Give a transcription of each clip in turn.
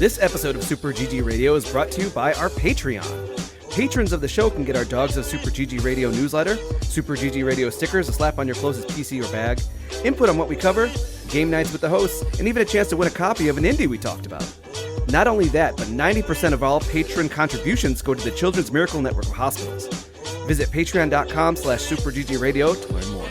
This episode of Super GG Radio is brought to you by our Patreon. Patrons of the show can get our Dogs of Super GG Radio newsletter, Super GG Radio stickers to slap on your closest PC or bag, input on what we cover, game nights with the hosts, and even a chance to win a copy of an indie we talked about. Not only that, but 90% of all patron contributions go to the Children's Miracle Network of Hospitals. Visit patreon.com/superggradio to learn more.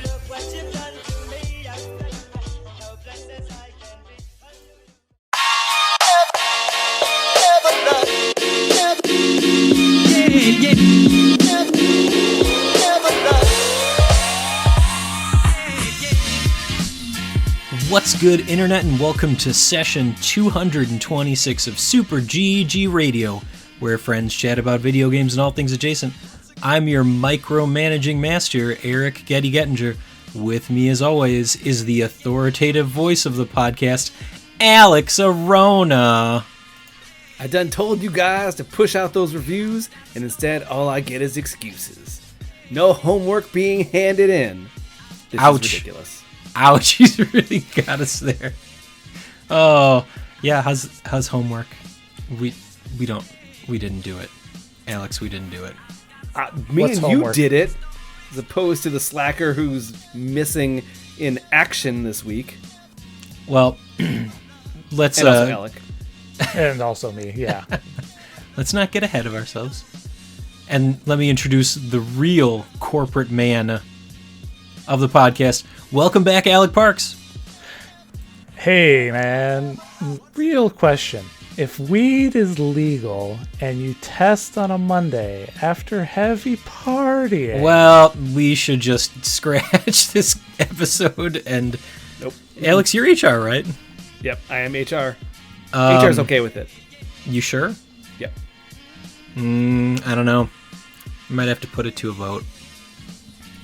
What's good, Internet, and welcome to session 226 of Super GG Radio, where friends chat about video games and all things adjacent. I'm your micromanaging master, Eric Getty Gettinger. With me, as always, is the authoritative voice of the podcast, Alex Arona. I done told you guys to push out those reviews, and instead all I get is excuses. No homework being handed in. This Ouch. is ridiculous. Ouch, he's really got us there. Oh, yeah, how's homework? We didn't do it. Alex, we didn't do it. Me What's and homework? you did it, as opposed to the slacker who's missing in action this week. Well, let's And also Alec. And also me, yeah. let's not get ahead of ourselves. And let me introduce the real corporate man of the podcast. Welcome back, Alec Parks. Hey, man. Real question. If weed is legal and you test on a Monday after heavy partying... Well, we should just scratch this episode and... Nope. Alex, you're HR, right? Yep, I am HR. HR's okay with it. You sure? Yep. I don't know. Might have to put it to a vote.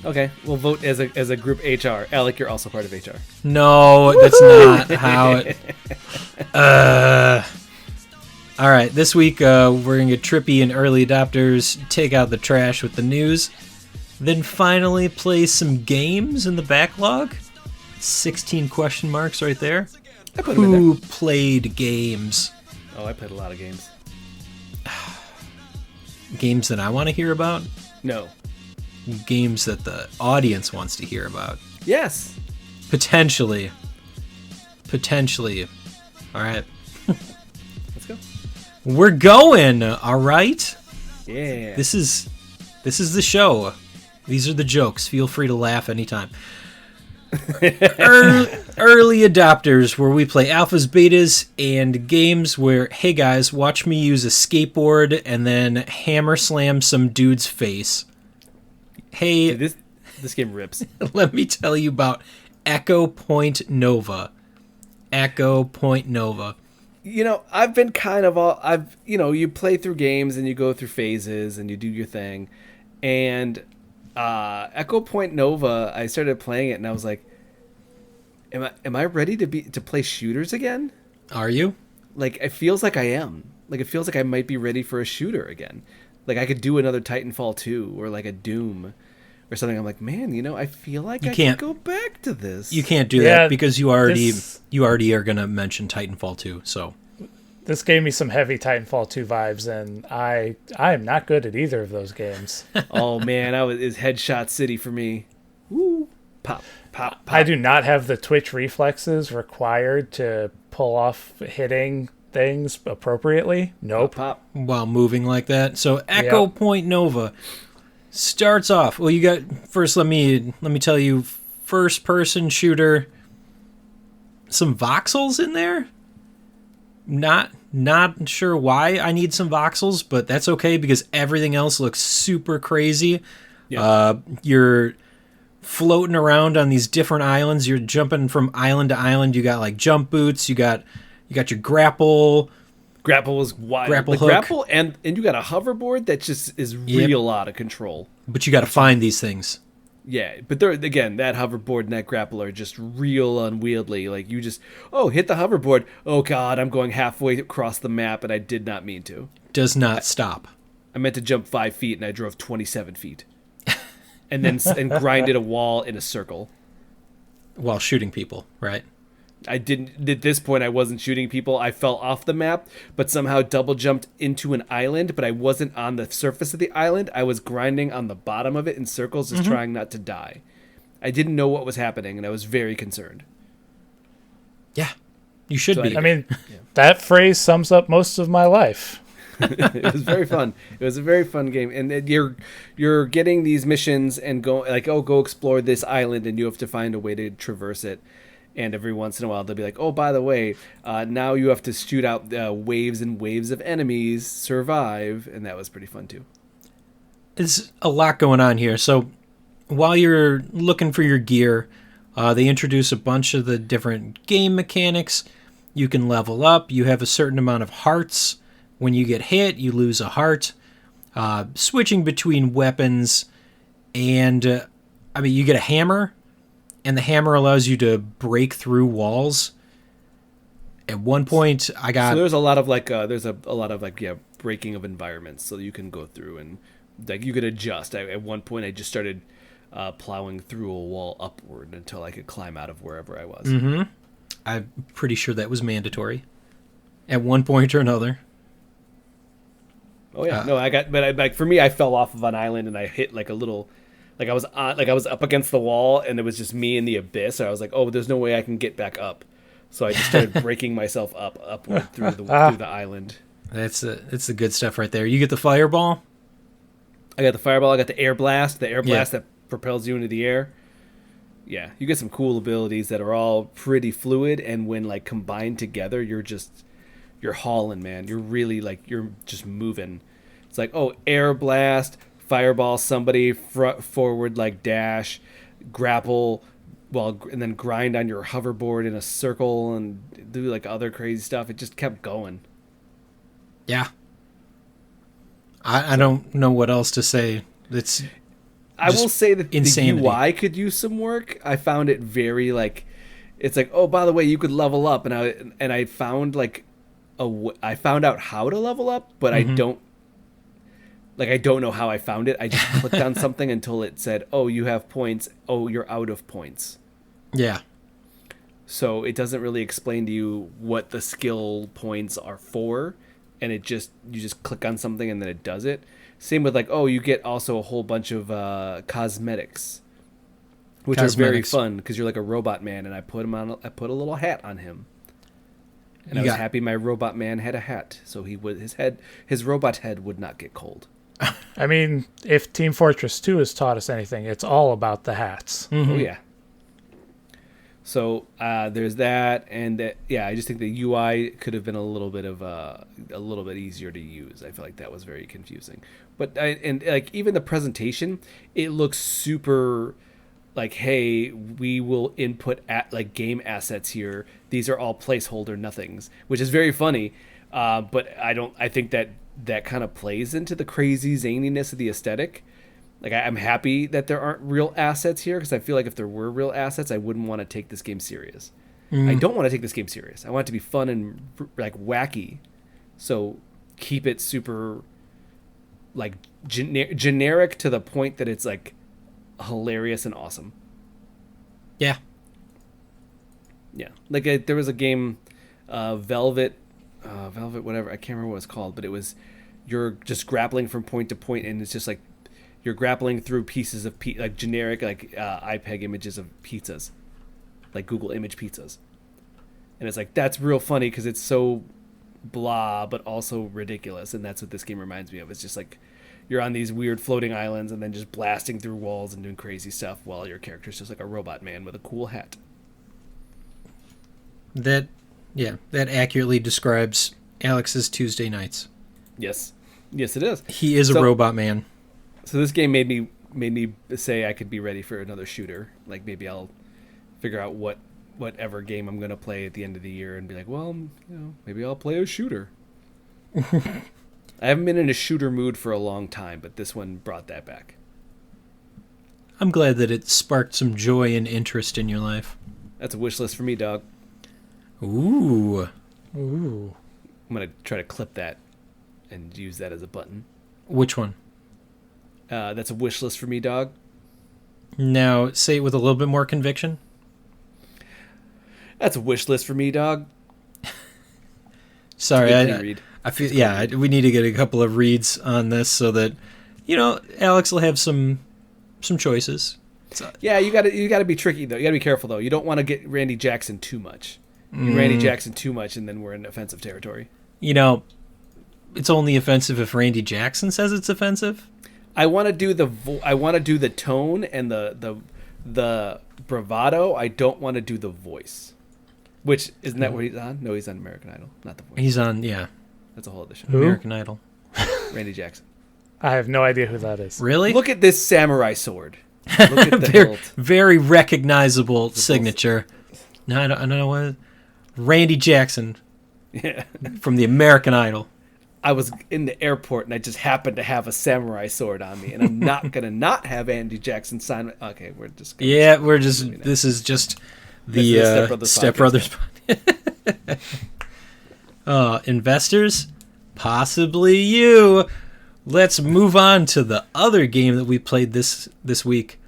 Okay, we'll vote as a group HR. Alec, you're also part of HR. No, that's not how it... All right, this week we're going to get trippy and early adopters, take out the trash with the news, then finally play some games in the backlog. 16 question marks right there. I put them in there. Who played games? Oh, I played a lot of games. Games that I want to hear about? No. Games that the audience wants to hear about? Yes. Potentially. All right. Let's go. We're going, all right? Yeah. This is the show. These are the jokes. Feel free to laugh anytime. Early adopters, where we play alphas, betas, and games where, hey guys, watch me use a skateboard and then hammer slam some dude's face. Hey, Dude, this game rips. let me tell you about Echo Point Nova. Echo Point Nova. You know, I've been kind of you play through games and you go through phases and you do your thing. And Echo Point Nova, I started playing it and I was like, am I ready to play shooters again? Are you? Like, it feels like I am. Like, it feels like I might be ready for a shooter again. Like, I could do another Titanfall 2 or like a Doom or something. I'm like, man, I feel like I can go back to this. You can't do that because you already are going to mention Titanfall 2, so... This gave me some heavy Titanfall 2 vibes, and I am not good at either of those games. Oh, man, it's Headshot City for me. Woo. Pop, pop, pop. I do not have the twitch reflexes required to pull off hitting things appropriately. Nope. Pop. While moving like that. So Echo Point Nova starts off. Well, you got first. Let me tell you, first person shooter. Some voxels in there. Not sure why I need some voxels, but that's okay because everything else looks super crazy. Yeah. You're floating around on these different islands. You're jumping from island to island. You got like jump boots. You got your grapple. Grapple was wild. Grapple the hook. grapple and you got a hoverboard that just is real out of control. But you got to find these things. Yeah, but again, that hoverboard and that grapple are just real unwieldy. Like, you just, hit the hoverboard. Oh, God, I'm going halfway across the map, and I did not mean to. Does not stop. I meant to jump 5 feet, and I drove 27 feet. And then grinded a wall in a circle. While shooting people, right? I didn't, at this point, I wasn't shooting people. I fell off the map, but somehow double jumped into an island, but I wasn't on the surface of the island. I was grinding on the bottom of it in circles, just trying not to die. I didn't know what was happening, and I was very concerned. Yeah, you should be. I mean, that phrase sums up most of my life. It was very fun. It was a very fun game, and you're getting these missions and go explore this island, and you have to find a way to traverse it. And every once in a while, they'll be like, "Oh, by the way, now you have to shoot out waves and waves of enemies, survive," and that was pretty fun too. There's a lot going on here. So while you're looking for your gear, they introduce a bunch of the different game mechanics. You can level up. You have a certain amount of hearts. When you get hit, you lose a heart. Switching between weapons, and you get a hammer, and the hammer allows you to break through walls. At one point, so there's a lot of breaking of environments, so you can go through and like you could adjust. At one point, I just started plowing through a wall upward until I could climb out of wherever I was. Mm-hmm. I'm pretty sure that was mandatory at one point or another. Oh yeah, for me, I fell off of an island and I hit like a little, I was up against the wall and it was just me in the abyss. And I was like, oh, there's no way I can get back up, so I just started breaking myself upward through the island. It's the good stuff right there. You get the fireball. I got the fireball. I got the air blast. The air blast that propels you into the air. Yeah, you get some cool abilities that are all pretty fluid, and when like combined together, you're hauling, man. You're really you're just moving. It's like, oh, air blast, fireball somebody, forward like dash, grapple, and then grind on your hoverboard in a circle and do like other crazy stuff. It just kept going. Yeah. I don't know what else to say. I will say that insanity. The UI could use some work. I found it very it's like, oh, by the way, you could level up, and I found I found out how to level up, but I don't know how I found it. I just clicked on something until it said, oh, you have points. Oh, you're out of points. Yeah. So it doesn't really explain to you what the skill points are for, and you just click on something and then it does it. Same with you get also a whole bunch of cosmetics, which are very fun because you're like a robot man, and I put a little hat on him. And I was happy my robot man had a hat, so his robot head would not get cold. I mean, if Team Fortress 2 has taught us anything, it's all about the hats. Mm-hmm. Oh yeah. So there's that, and I just think the UI could have been a little bit easier to use. I feel like that was very confusing. But even the presentation, it looks super. Hey, we will input game assets here. These are all placeholder nothings, which is very funny. But I think that kind of plays into the crazy zaniness of the aesthetic. I'm happy that there aren't real assets here, because I feel like if there were real assets, I wouldn't want to take this game serious. I don't want to take this game serious. I want it to be fun and wacky. So keep it super generic to the point that it's hilarious and awesome. Yeah. Yeah. There was a game, Velvet, whatever. I can't remember what it's called, but it was, you're just grappling from point to point, and it's just you're grappling through pieces of generic IPEG images of pizzas, Google image pizzas. And it's that's real funny because it's so blah, but also ridiculous. And that's what this game reminds me of. It's just you're on these weird floating islands and then just blasting through walls and doing crazy stuff while your character's just a robot man with a cool hat. That accurately describes Alex's Tuesday nights. Yes, it is. He is a robot man. So this game made me say I could be ready for another shooter. Maybe I'll figure out whatever game I'm going to play at the end of the year and be maybe I'll play a shooter. I haven't been in a shooter mood for a long time, but this one brought that back. I'm glad that it sparked some joy and interest in your life. That's a wish list for me, dog. Ooh. Ooh. I'm going to try to clip that and use that as a button. Which one? That's a wish list for me, dog. Now, say it with a little bit more conviction. That's a wish list for me, dog. Sorry, Read. I feel we need to get a couple of reads on this so that Alex will have some choices. Yeah, you gotta be tricky though. You gotta be careful though. You don't want to get Randy Jackson too much. Randy Jackson too much, and then we're in offensive territory. It's only offensive if Randy Jackson says it's offensive. I want to do the tone and the bravado. I don't want to do the voice. Which isn't that what he's on? No, he's on American Idol, not the voice. He's on, That's a whole other show. Who? American Idol. Randy Jackson. I have no idea who that is. Really? Look at this samurai sword. Look at the hilt. Very recognizable signature. No, I don't know what. Randy Jackson. Yeah. From the American Idol. I was in the airport and I just happened to have a samurai sword on me, and I'm not gonna not have Andy Jackson sign. Okay, we're just. This is just the Step Brothers. Investors, possibly you. Let's move on to the other game that we played this week.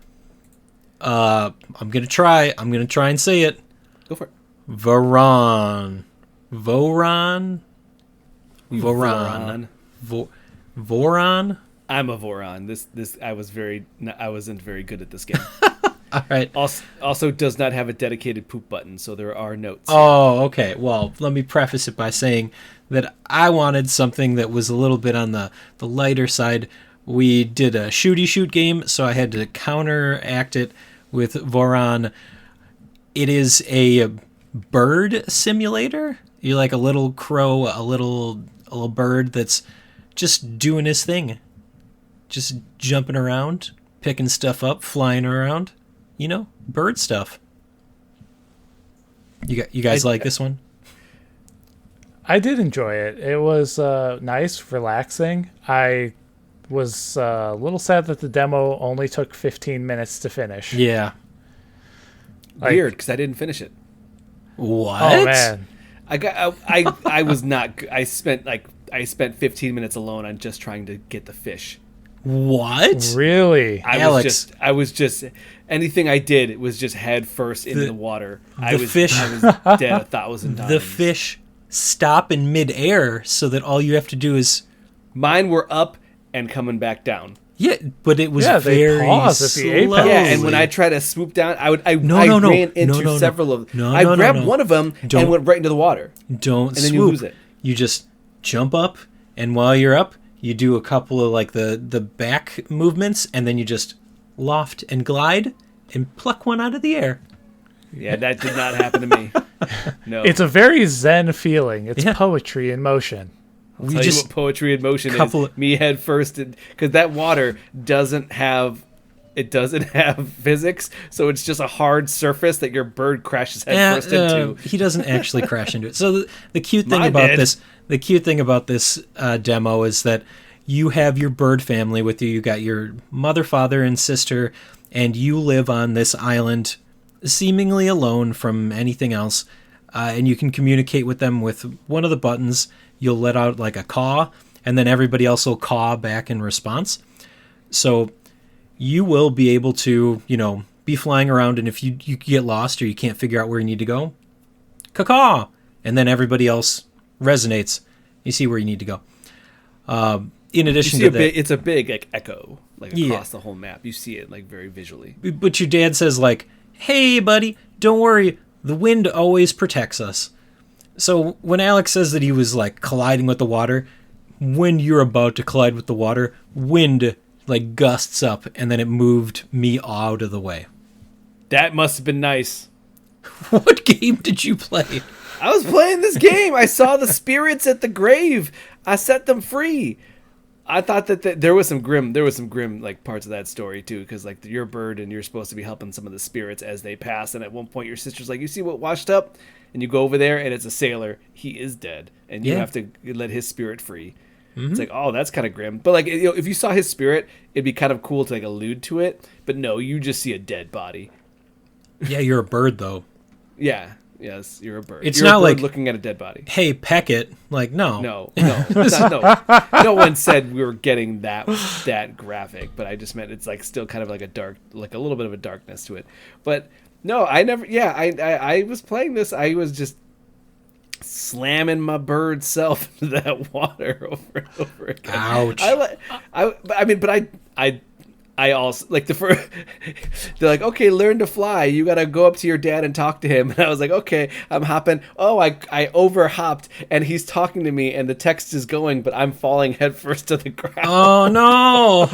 I'm gonna try and say it. Go for it. Voron. I'm a Voron. This I wasn't very good at this game. All right. Also does not have a dedicated poop button, so there are notes. Oh, okay. Well, let me preface it by saying that I wanted something that was a little bit on the lighter side. We did a shooty shoot game, so I had to counteract it with Voron. It is a bird simulator. You're like a little crow, a little bird that's just doing his thing. Just jumping around, picking stuff up, flying around. Bird stuff. You guys like this one? I did enjoy it. It was nice, relaxing. I was a little sad that the demo only took 15 minutes to finish. Yeah. Weird, because I didn't finish it. What? Oh man. I spent 15 minutes alone on just trying to get the fish. What? Really? I was just anything I did, it was just head first into the water. I was dead 1,000 times. The fish stop in midair so that all you have to do is. Mine were up and coming back down. Yeah, but it was they very pause at the apex. Yeah, and when I try to swoop down, I ran into several of them. I grabbed one of them and went right into the water. Don't and then swoop. You lose it. You just jump up, and while you're up, you do a couple of like the back movements, and then you just loft and glide and pluck one out of the air. Yeah, that did not happen to me. No. It's a very zen feeling. It's poetry in motion. I'll tell you what poetry in motion is. Me head first, because that water doesn't have physics, so it's just a hard surface that your bird crashes head first into. He doesn't actually crash into it. So the cute thing about this demo is that you have your bird family with you. You got your mother, father, and sister, and you live on this island, seemingly alone from anything else. And you can communicate with them with one of the buttons. You'll let out like a caw, and then everybody else will caw back in response. So you will be able to, be flying around, and if you get lost or you can't figure out where you need to go, caw, and then everybody else resonates. You see where you need to go. In addition to that, it's a big echo across the whole map. You see it very visually. But your dad says "Hey, buddy, don't worry. The wind always protects us." So when Alex says that he was colliding with the water, when you're about to collide with the water, wind gusts up, and then it moved me out of the way. That must have been nice. What game did you play? I was playing this game. I saw the spirits at the grave. I set them free. I thought that there was some grim parts of that story too, because you're a bird and you're supposed to be helping some of the spirits as they pass. And at one point, your sister's like, "You see what washed up?" And you go over there, and it's a sailor. He is dead, and you have to let his spirit free. Mm-hmm. It's oh, that's kind of grim. But if you saw his spirit, it'd be kind of cool to allude to it. But no, you just see a dead body. Yeah, you're a bird though. Yeah. Yes, you're a bird. It's not looking at a dead body. Hey, peck it. No. No. No one said we were getting that graphic, but I just meant it's still kind of a dark, a little bit of a darkness to it. But No, I never. Yeah, I was playing this. I was just slamming my bird self into that water over and over again. Ouch. I also like they're like, okay, learn to fly. You got to go up to your dad and talk to him. And I was like, okay, I'm hopping. Oh, I over hopped and he's talking to me and the text is going, but I'm falling headfirst to the ground. Oh no.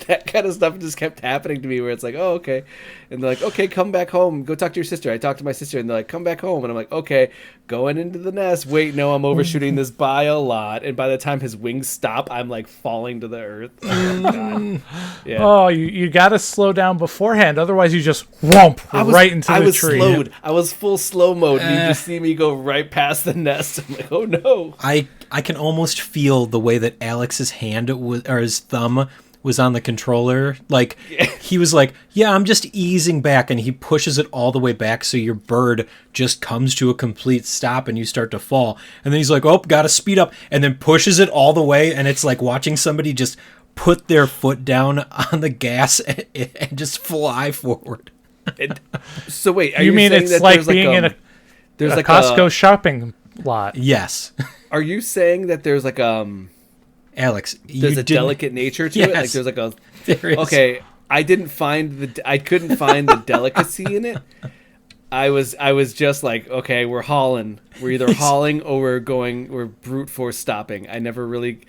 That kind of stuff just kept happening to me where it's like, oh, okay. And they're like, okay, come back home. Go talk to your sister. I talked to my sister and they're like, come back home. And I'm like, okay, going into the nest. Wait, no, I'm overshooting this by a lot. And by the time his wings stop, I'm like falling to the earth. Oh, God. Yeah. Oh, you got to slow down beforehand. Otherwise, you just whomp right into the tree. Slowed. I was full slow mode. And you just see me go right past the nest. I'm like, oh, no. I can almost feel the way that Alex's hand or his thumb was on the controller. Like, he was like, yeah, I'm just easing back, and he pushes it all the way back so your bird just comes to a complete stop and you start to fall. And then he's like, oh, gotta speed up, and then pushes it all the way, and it's like watching somebody just put their foot down on the gas and just fly forward. So wait, are you mean saying it's that like being in a Costco shopping lot? Yes. Are you saying that there's like Alex, there's a delicate nature to it? Like there's like a there is. Okay, I couldn't find the delicacy in it. I was just like, okay, we're hauling. We're either hauling or we're brute force stopping. I never really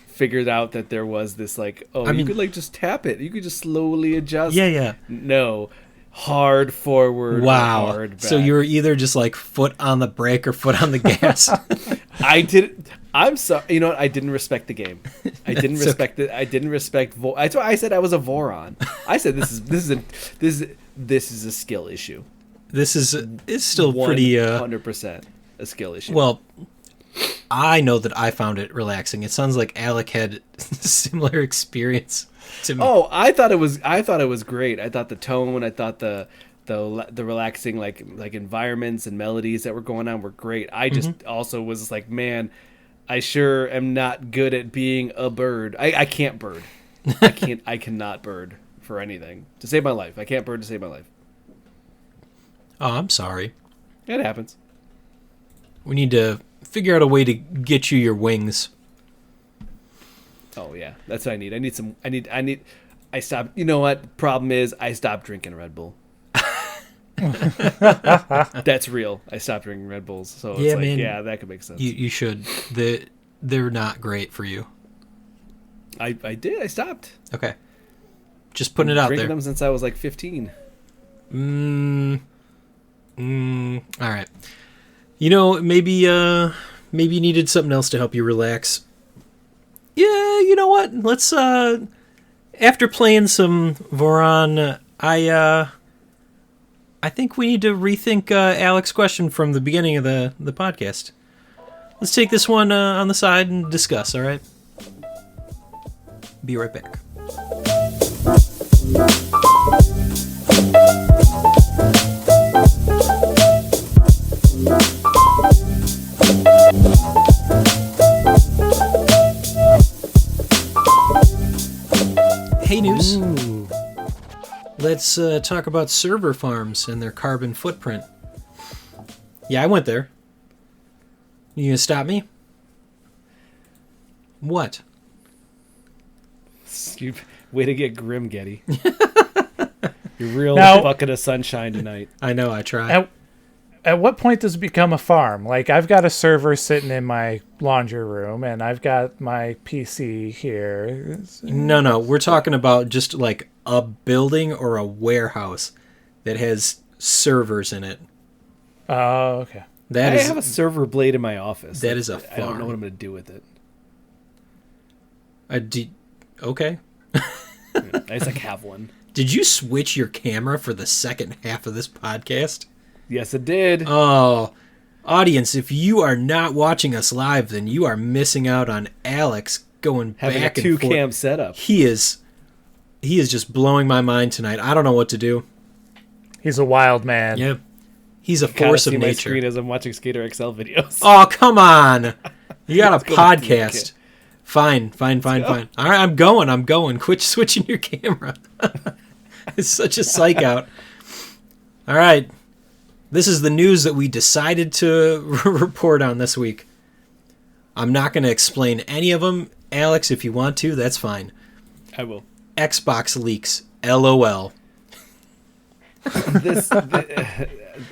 figured out that there was this like, you could like just tap it. You could just slowly adjust. Yeah. No. Hard forward. Wow. Hard back. So you were either just like foot on the brake or foot on the gas. I'm sorry. You know what? I didn't respect the game. I didn't respect it. I didn't respect. That's why I said I was a Voron. I said this is a skill issue. It's still pretty 100% a skill issue. Well, I know that I found it relaxing. It sounds like Alec had a similar experience to me. Oh, I thought it was great. I thought the tone. I thought the relaxing like environments and melodies that were going on were great. I just also was like, man, I sure am not good at being a bird. I can't bird. I cannot bird for anything to save my life. I can't bird to save my life. Oh, I'm sorry. It happens. We need to figure out a way to get you your wings. Oh yeah, that's what I need. I stopped. You know what? Problem is, I stopped drinking Red Bull. That's real. I stopped drinking Red Bulls, so it's like, yeah, that could make sense. You should. They're not great for you. I did. I stopped. Okay. Just putting it out there. Drinking them since I was like 15. All right. You know, maybe you needed something else to help you relax. Yeah, you know what? Let's after playing some Voron, I think we need to rethink Alex's question from the beginning of the podcast. Let's take this one on the side and discuss, all right? Be right back. Hey, News. Ooh. Let's talk about server farms and their carbon footprint. Yeah, I went there. You gonna stop me? What? Way to get grim, Getty. You're real bucket of sunshine tonight. I know, I try. At what point does it become a farm? Like, I've got a server sitting in my laundry room, and I've got my PC here. No, we're talking about just like a building or a warehouse that has servers in it. Oh, okay. I have a server blade in my office. That is a farm. I don't know what I'm going to do with it. Okay. I just have one. Did you switch your camera for the second half of this podcast? Yes, it did. Oh, audience, if you are not watching us live, then you are missing out on Alex going having back a and forth. 2-cam setup. He is just blowing my mind tonight. I don't know what to do. He's a wild man. Yep. He's a force of nature. My nature. screen as I'm watching Skater XL videos. Oh, come on. You got a podcast. Fine. All right, I'm going. Quit switching your camera. It's such a psych out. All right. This is the news that we decided to report on this week. I'm not going to explain any of them. Alex, if you want to, that's fine. I will. Xbox leaks. LOL.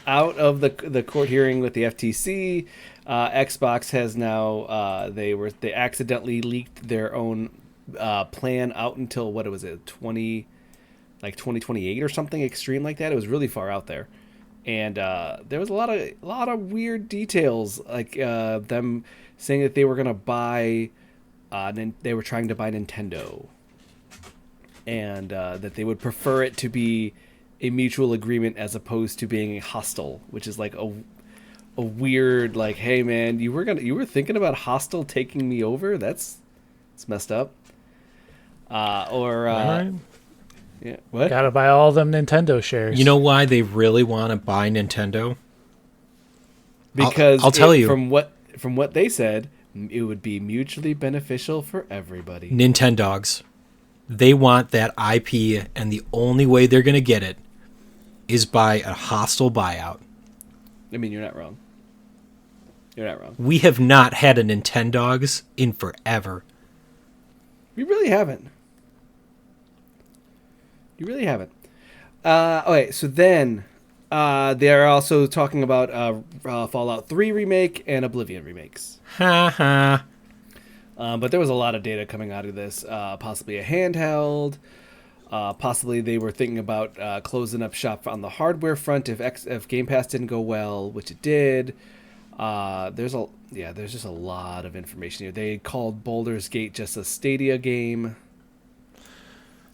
Out of the court hearing with the FTC, Xbox has now they accidentally leaked their own plan out until what was it 2028 or something extreme like that. It was really far out there, and there was a lot of weird details, like them saying that they were gonna buy, they were trying to buy Nintendo, and that they would prefer it to be a mutual agreement as opposed to being hostile, which is like a weird, like, hey man, you were thinking about hostile taking me over? It's messed up. Right. Yeah, what? Gotta buy all them Nintendo shares. You know why they really want to buy Nintendo? Because I'll tell you. From what they said, it would be mutually beneficial for everybody. Nintendogs. They want that IP, and the only way they're going to get it is by a hostile buyout. I mean, you're not wrong. You're not wrong. We have not had a Nintendogs in forever. We really haven't. You really haven't. Okay, so then they are also talking about Fallout 3 remake and Oblivion remakes. Ha ha. But there was a lot of data coming out of this. Possibly a handheld. Possibly they were thinking about closing up shop on the hardware front if Game Pass didn't go well, which it did. There's just a lot of information here. They called Baldur's Gate just a Stadia game.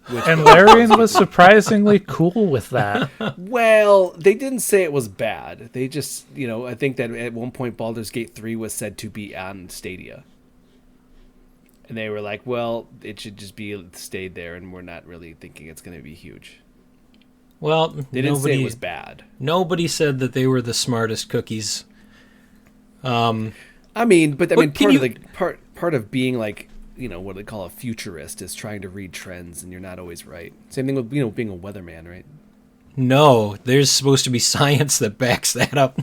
And Larian was surprisingly cool with that. Well, they didn't say it was bad. They just, I think that at one point Baldur's Gate 3 was said to be on Stadia. And they were like, well, it should just be stayed there, and we're not really thinking it's going to be huge. Well, they didn't say it was bad. Nobody said that they were the smartest cookies. Part of being like, what they call a futurist is trying to read trends, and you're not always right. Same thing with being a weatherman, right? No, there's supposed to be science that backs that up.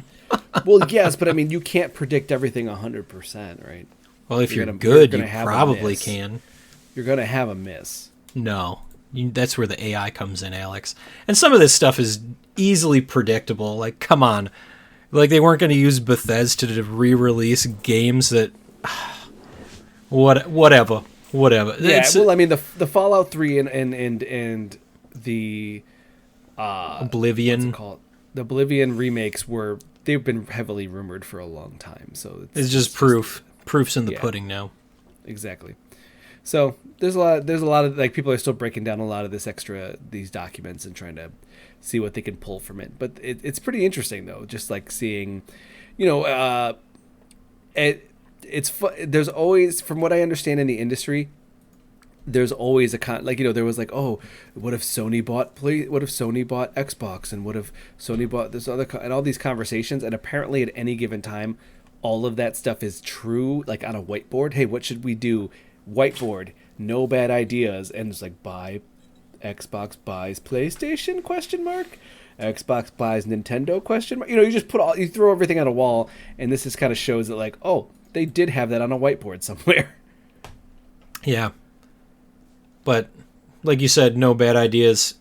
Well, yes, but you can't predict everything 100%, right? Well, if you're good, you probably can. You're going to have a miss. No. That's where the AI comes in, Alex. And some of this stuff is easily predictable. Like, come on. Like, they weren't going to use Bethesda to re-release games that... Whatever. Yeah, the Fallout 3 and the... Oblivion. What's it called? The Oblivion remakes they've been heavily rumored for a long time. So it's just proof. Proof's in the pudding now. Exactly. So there's a lot of like people are still breaking down a lot of these documents and trying to see what they can pull from it. But it's pretty interesting though, just like seeing, there's always, from what I understand in the industry, there's always there was like, oh, what if Sony bought Xbox, and what if Sony bought this other and all these conversations, and apparently at any given time all of that stuff is true, like on a whiteboard. Hey, what should we do? Whiteboard, no bad ideas. And it's like, Xbox buys PlayStation, ? Xbox buys Nintendo, ? You just you throw everything on a wall, and this just kind of shows that like, oh, they did have that on a whiteboard somewhere. Yeah. But like you said, no bad ideas.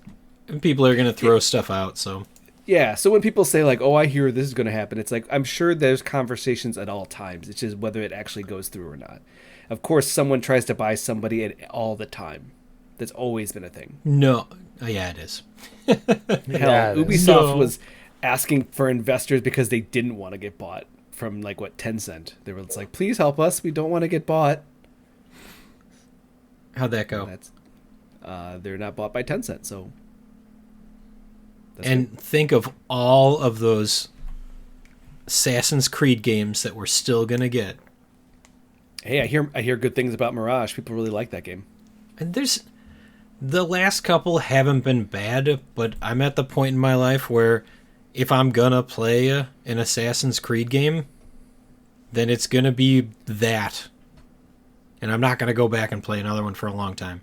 People are going to throw stuff out, so... Yeah, so when people say like, oh, I hear this is going to happen, it's like, I'm sure there's conversations at all times. It's just whether it actually goes through or not. Of course, someone tries to buy somebody all the time. That's always been a thing. No. Oh, yeah, it is. Hell, Ubisoft was asking for investors because they didn't want to get bought from, Tencent. They were like, please help us. We don't want to get bought. How'd that go? They're not bought by Tencent, so... And think of all of those Assassin's Creed games that we're still gonna get. Hey, I hear good things about Mirage. People really like that game. And the last couple haven't been bad, but I'm at the point in my life where if I'm gonna play an Assassin's Creed game, then it's gonna be that. And I'm not gonna go back and play another one for a long time.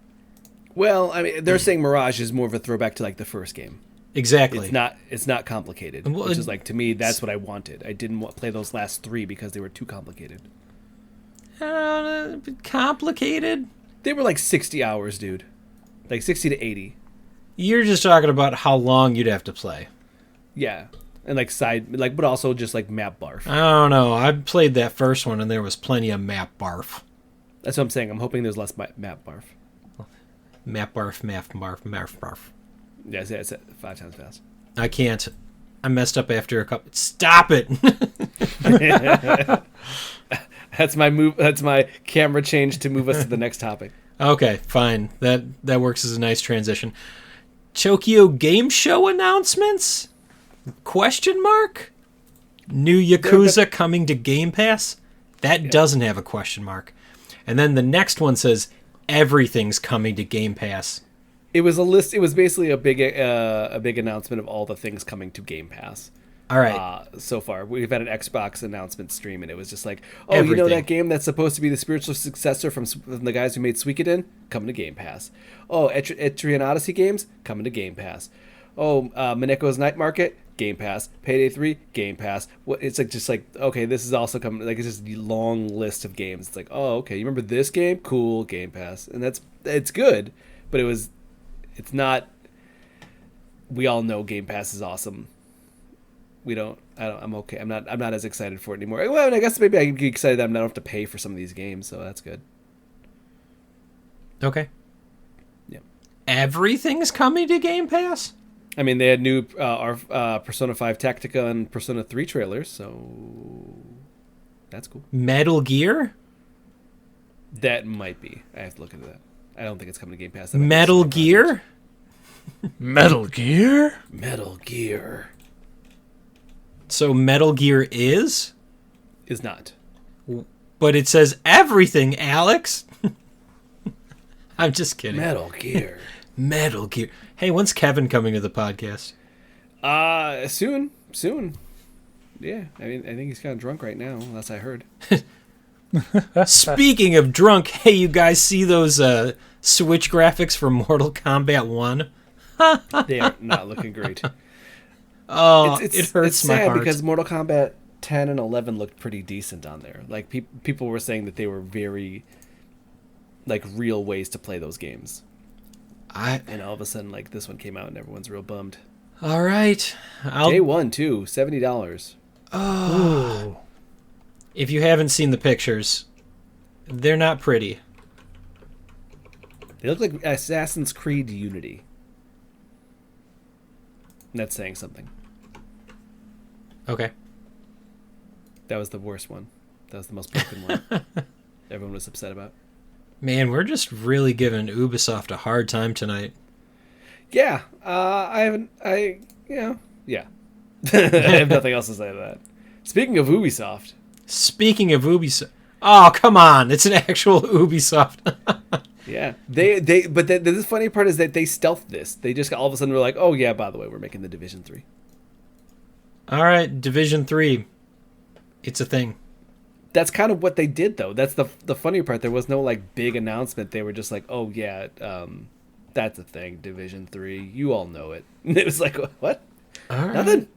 Well, they're saying Mirage is more of a throwback to the first game. Exactly. It's not complicated, which is like, to me, that's what I wanted. I didn't play those last 3 because they were too complicated. Complicated? They were like 60 hours, dude. Like 60 to 80. You're just talking about how long you'd have to play. Yeah. And but also just like map barf. I don't know. I played that first one and there was plenty of map barf. That's what I'm saying. I'm hoping there's less map barf. Map barf, map barf, map barf. Yeah, it's 5 times fast. I can't. I messed up after a couple. Stop it! That's my move. That's my camera change to move us to the next topic. Okay, fine. That works as a nice transition. Tokyo Game Show announcements? Question mark? New Yakuza coming to Game Pass? That doesn't have a question mark. And then the next one says everything's coming to Game Pass. It was a list. It was basically a big announcement of all the things coming to Game Pass. All right. So far, we've had an Xbox announcement stream, and it was just like, Everything. You know that game that's supposed to be the spiritual successor from the guys who made Suikoden? Coming to Game Pass. Oh, Etrian Odyssey games? Coming to Game Pass. Oh, Mineko's Night Market? Game Pass. Payday 3? Game Pass. It's like just like, okay, this is also coming. Like, it's just a long list of games. It's like, oh, okay, you remember this game? Cool, Game Pass. And it's good, but it's not. We all know Game Pass is awesome. I'm okay. I'm not as excited for it anymore. Well, I guess maybe I can get excited that I don't have to pay for some of these games, so that's good. Okay. Yeah. Everything's coming to Game Pass? I mean, they had new Persona 5 Tactica and Persona 3 trailers, so that's cool. Metal Gear? That might be. I have to look into that. I don't think it's coming to Game Pass. Metal Gear? Metal Gear? Metal Gear. So Metal Gear is not. But it says everything, Alex. I'm just kidding. Metal Gear. Metal Gear. Hey, when's Kevin coming to the podcast? Soon. Yeah, I mean, I think he's kind of drunk right now, unless I heard. Speaking of drunk, hey, you guys see those Switch graphics for Mortal Kombat 1? They are not looking great. Oh, it hurts it's my sad heart. because Mortal Kombat 10 and 11 looked pretty decent on there. Like, people were saying that they were very, like, real ways to play those games. And all of a sudden, like, this one came out and everyone's real bummed. All right. Day one, too. $70. Oh. If you haven't seen the pictures, they're not pretty. They look like Assassin's Creed Unity. And that's saying something. Okay. That was the worst one. That was the most broken one. Everyone was upset about. Man, we're just really giving Ubisoft a hard time tonight. Yeah. Yeah. I have nothing else to say to that. Speaking of Ubisoft. Oh, come on. It's an actual Ubisoft. Yeah. But the funny part is that they stealthed this. They just all of a sudden were like, oh, yeah, by the way, we're making the Division 3. All right, Division 3. It's a thing. That's kind of what they did, though. That's the funny part. There was no, like, big announcement. They were just like, oh, yeah, that's a thing, Division 3. You all know it. And it was like, what? All right. Nothing?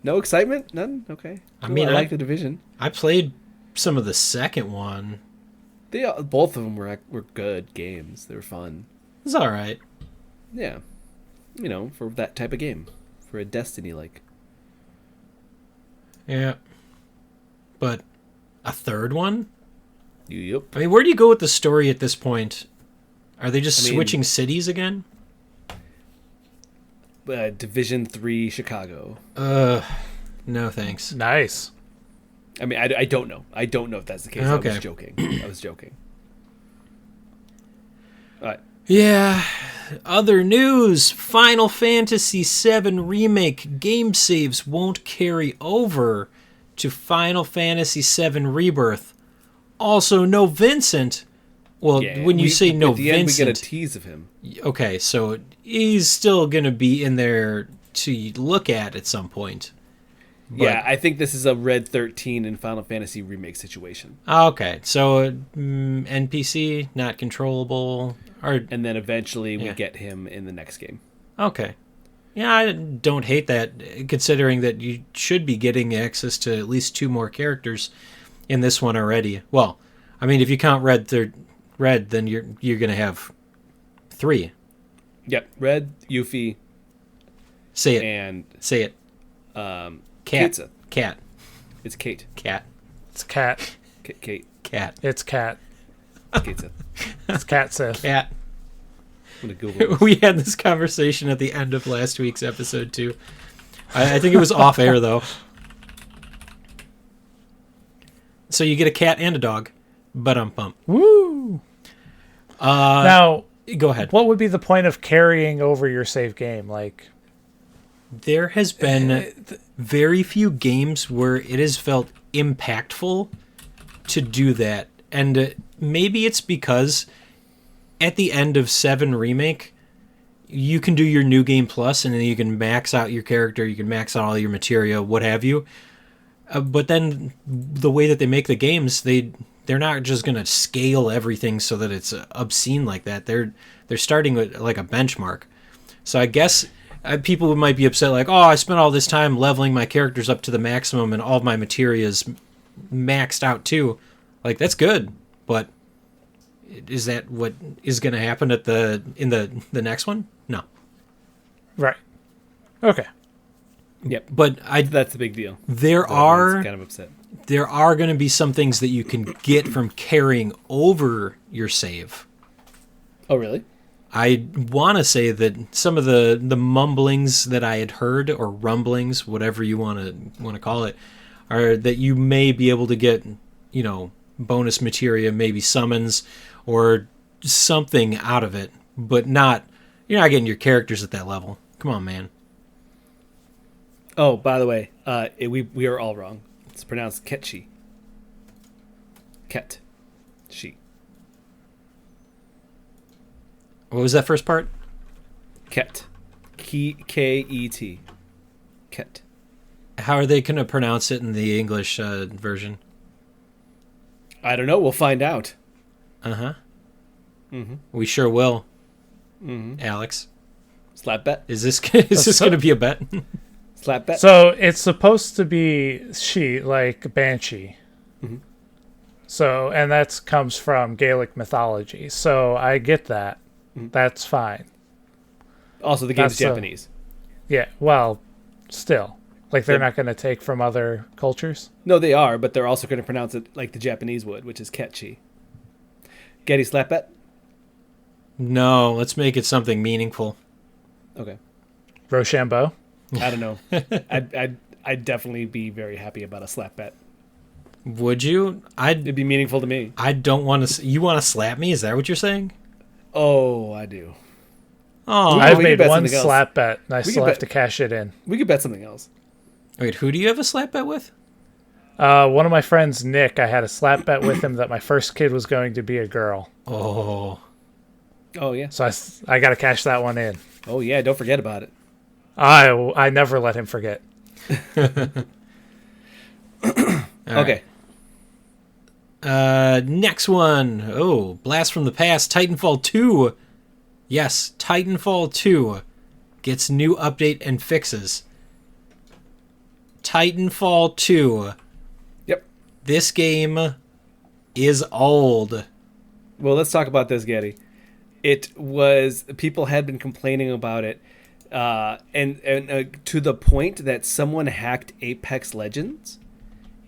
No excitement? None? Okay. I mean, I like the Division. I played some of the second one. Both of them were good games. They were fun. It's all right. Yeah. You know, for that type of game. For a Destiny-like. Yeah. But a third one? Yep. I mean, where do you go with the story at this point? Are they just switching cities again? Division 3 Chicago. No thanks. Nice. I mean, I don't know. I don't know if that's the case. Okay. I was joking. All right. Yeah. Other news. Final Fantasy VII Remake game saves won't carry over to Final Fantasy VII Rebirth. Also, no Vincent. Well, Yeah, when you say no at the end, we Vincent... get a tease of him. Okay, so he's still going to be in there to look at some point. But, Yeah, I think this is a Red 13 in Final Fantasy remake situation. Okay, so NPC, not controllable. And then eventually we Yeah. get him in the next game. Okay. Yeah, I don't hate that, considering that you should be getting access to at least 2 more characters in this one already. Well, I mean, if you count Red, then you're gonna have 3. Yep, Red, Yuffie. Say it. And say it. Cat. Cat. It's Kate. Cat. It's Cat. Kate. Cat. It's Cat. Kateseth. It's Cat Sith. Cat. I'm gonna Google this. We had this conversation at the end of last week's episode too. I think it was off air though. So you get a cat and a dog. Bump. Woo! Now, go ahead. What would be the point of carrying over your save game? Like, there has been very few games where it has felt impactful to do that. And maybe it's because at the end of 7 Remake, you can do your New Game Plus, and then you can max out your character, you can max out all your materia, what have you. But then the way that they make the games, they're not just going to scale everything so that it's obscene like that. They're starting with like a benchmark. So I guess people might be upset like, oh, I spent all this time leveling my characters up to the maximum and all of my materia is maxed out too. Like, that's good, but is that what is going to happen in the next one? No. Right. Okay. Yep. But that's the big deal. There So are everyone's kind of upset. There are going to be some things that you can get from carrying over your save. Oh, really? I want to say that some of the mumblings that I had heard, or rumblings, whatever you want to call it, are that you may be able to get, bonus materia, maybe summons or something out of it, but you're not getting your characters at that level. Come on, man. Oh, by the way, we are all wrong. It's pronounced Ketchi. Ket. She. What was that first part? Ket. K-E-T. Ket. How are they going to pronounce it in the English version? I don't know. We'll find out. Uh-huh. Mm-hmm. We sure will. Mm-hmm. Alex. Slap bet. Is this going to be a bet? Slap bet. So it's supposed to be she, like Banshee. Mm-hmm. So, and that comes from Gaelic mythology. So I get that. Mm-hmm. That's fine. Also, the game's Japanese. Yeah, well, still. Like, they're not going to take from other cultures? No, they are, but they're also going to pronounce it like the Japanese would, which is Ketchi. Getty, slap bet? No, let's make it something meaningful. Okay. Rochambeau? I don't know. I'd definitely be very happy about a slap bet. Would you? It'd be meaningful to me. I don't want to... You want to slap me? Is that what you're saying? Oh, I do. Oh, I've we made could bet one something else. slap bet, and I We still could have bet- to cash it in. We could bet something else. wait, who do you have a slap bet with? One of my friends, Nick, I had a slap bet with him that my first kid was going to be a girl. Oh. Oh, yeah. So I got to cash that one in. Oh, yeah. Don't forget about it. I never let him forget. Okay. Next one. Oh, Blast from the Past, Titanfall 2. Yes, Titanfall 2 gets new update and fixes. Titanfall 2. Yep. This game is old. Well, let's talk about this, Getty. People had been complaining about it, and to the point that someone hacked Apex Legends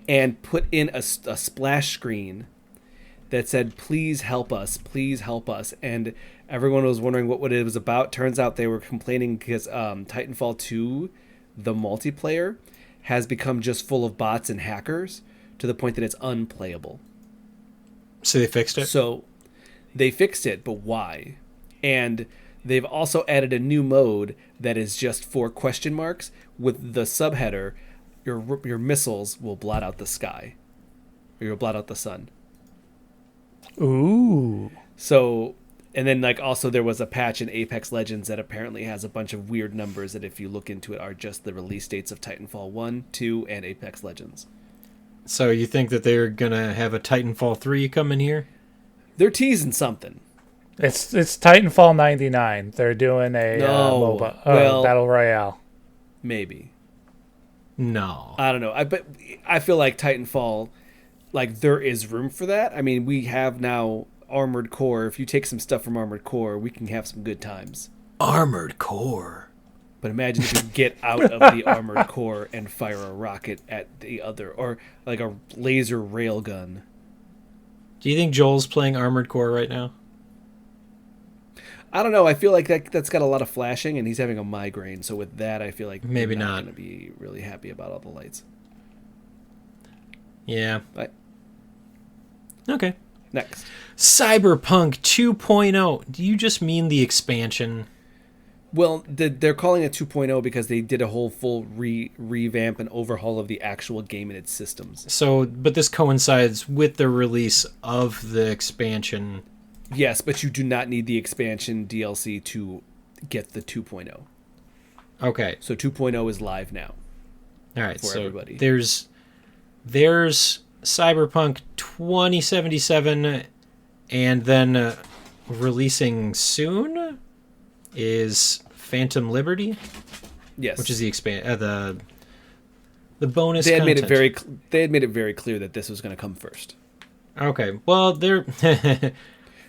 and put in a splash screen that said, please help us, and everyone was wondering what it was about. Turns out they were complaining because Titanfall 2, the multiplayer, has become just full of bots and hackers to the point that it's unplayable. So they fixed it? So they fixed it, but why? And they've also added a new mode that is just for question marks with the subheader, your missiles will blot out the sky. Or you'll blot out the sun. Ooh. So, and then also there was a patch in Apex Legends that apparently has a bunch of weird numbers that if you look into it are just the release dates of Titanfall 1, 2, and Apex Legends. So you think that they're going to have a Titanfall 3 coming here? They're teasing something. It's Titanfall 99. They're doing a MOBA, Battle Royale. Maybe. No. I don't know. But I feel like Titanfall, like, there is room for that. I mean, we have now Armored Core. If you take some stuff from Armored Core, we can have some good times. Armored Core. But imagine if you get out of the Armored Core and fire a rocket at the other, or like a laser railgun. Do you think Joel's playing Armored Core right now? I don't know. I feel like that's got a lot of flashing, and he's having a migraine. So with that, I feel like maybe he's not going to be really happy about all the lights. Yeah. But okay. Next. Cyberpunk 2.0. Do you just mean the expansion? Well, they're calling it 2.0 because they did a whole full revamp and overhaul of the actual game and its systems. So, but this coincides with the release of the expansion. Yes, but you do not need the expansion DLC to get the 2.0. Okay. So 2.0 is live now. All right. For so everybody. There's Cyberpunk 2077, and then releasing soon is Phantom Liberty. Yes. Which is the the bonus they had content. They had made it very clear that this was going to come first. Okay. Well, they're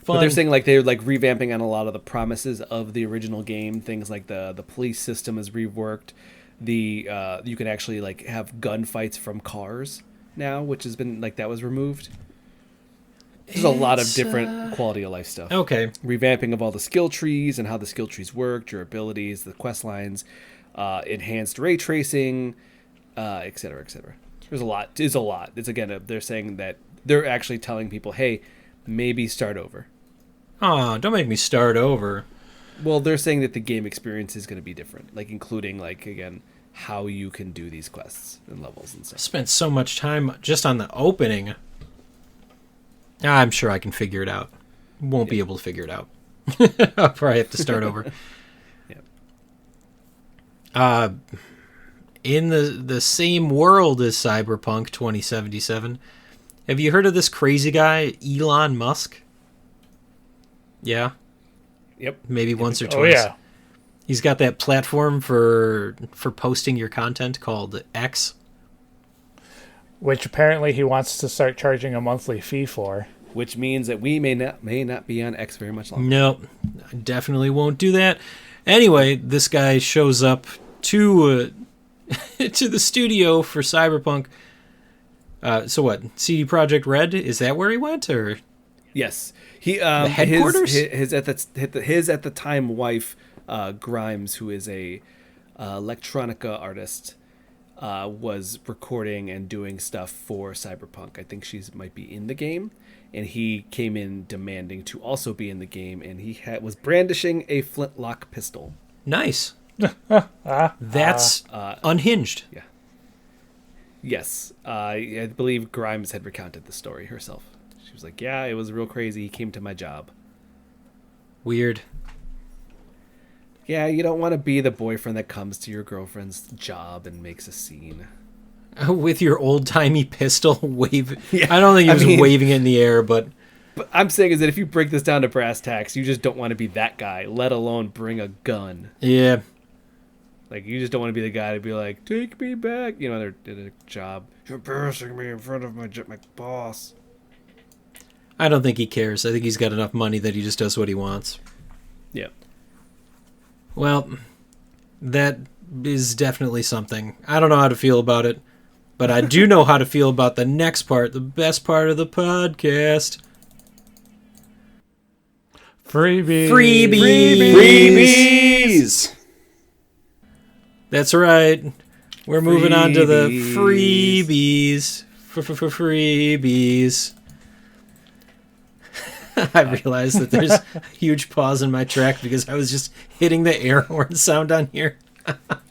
But they're saying like they're like revamping on a lot of the promises of the original game. Things like the police system is reworked. You can actually like have gunfights from cars now, which has been like that was removed. There's a lot of different quality of life stuff. Okay. Revamping of all the skill trees and how the skill trees work, your abilities, the quest lines, enhanced ray tracing, et cetera, et cetera. There's a lot. It's a lot. It's again, they're saying that they're actually telling people, hey, maybe start over. Oh, don't make me start over. Well, they're saying that the game experience is going to be different, like including like again how you can do these quests and levels and I stuff. spent so much time just on the opening. I'm sure I can figure it out. Won't be able to figure it out. I'll probably have to start over. Yeah. In the same world as Cyberpunk 2077, have you heard of this crazy guy, Elon Musk? Yeah? Yep. Maybe once or twice. Oh, yeah. He's got that platform for posting your content called X. Which apparently he wants to start charging a monthly fee for. Which means that we may not be on X very much longer. Nope. I definitely won't do that. Anyway, this guy shows up to to the studio for Cyberpunk. So what? CD Projekt Red? Is that where he went, or? Yes, he the headquarters. His at the time wife, Grimes, who is a electronica artist, was recording and doing stuff for Cyberpunk. I think she might be in the game, and he came in demanding to also be in the game, and he was brandishing a flintlock pistol. Nice. That's unhinged. Yeah. Yes, I believe Grimes had recounted the story herself. She was like, "Yeah, it was real crazy. He came to my job." Weird. Yeah, you don't want to be the boyfriend that comes to your girlfriend's job and makes a scene. With your old-timey pistol wave. Yeah, I don't think he was waving it in the air, but I'm saying is that if you break this down to brass tacks, you just don't want to be that guy, let alone bring a gun. yeah. Like, you just don't want to be the guy to be like, take me back. You know, they're at a job. You're embarrassing me in front of my boss. I don't think he cares. I think he's got enough money that he just does what he wants. Yeah. Well, that is definitely something. I don't know how to feel about it, but I do know how to feel about the next part, the best part of the podcast. Freebies. Freebies. That's right. We're moving on to the freebies. Freebies. I realized that there's a huge pause in my track because I was just hitting the air horn sound on here.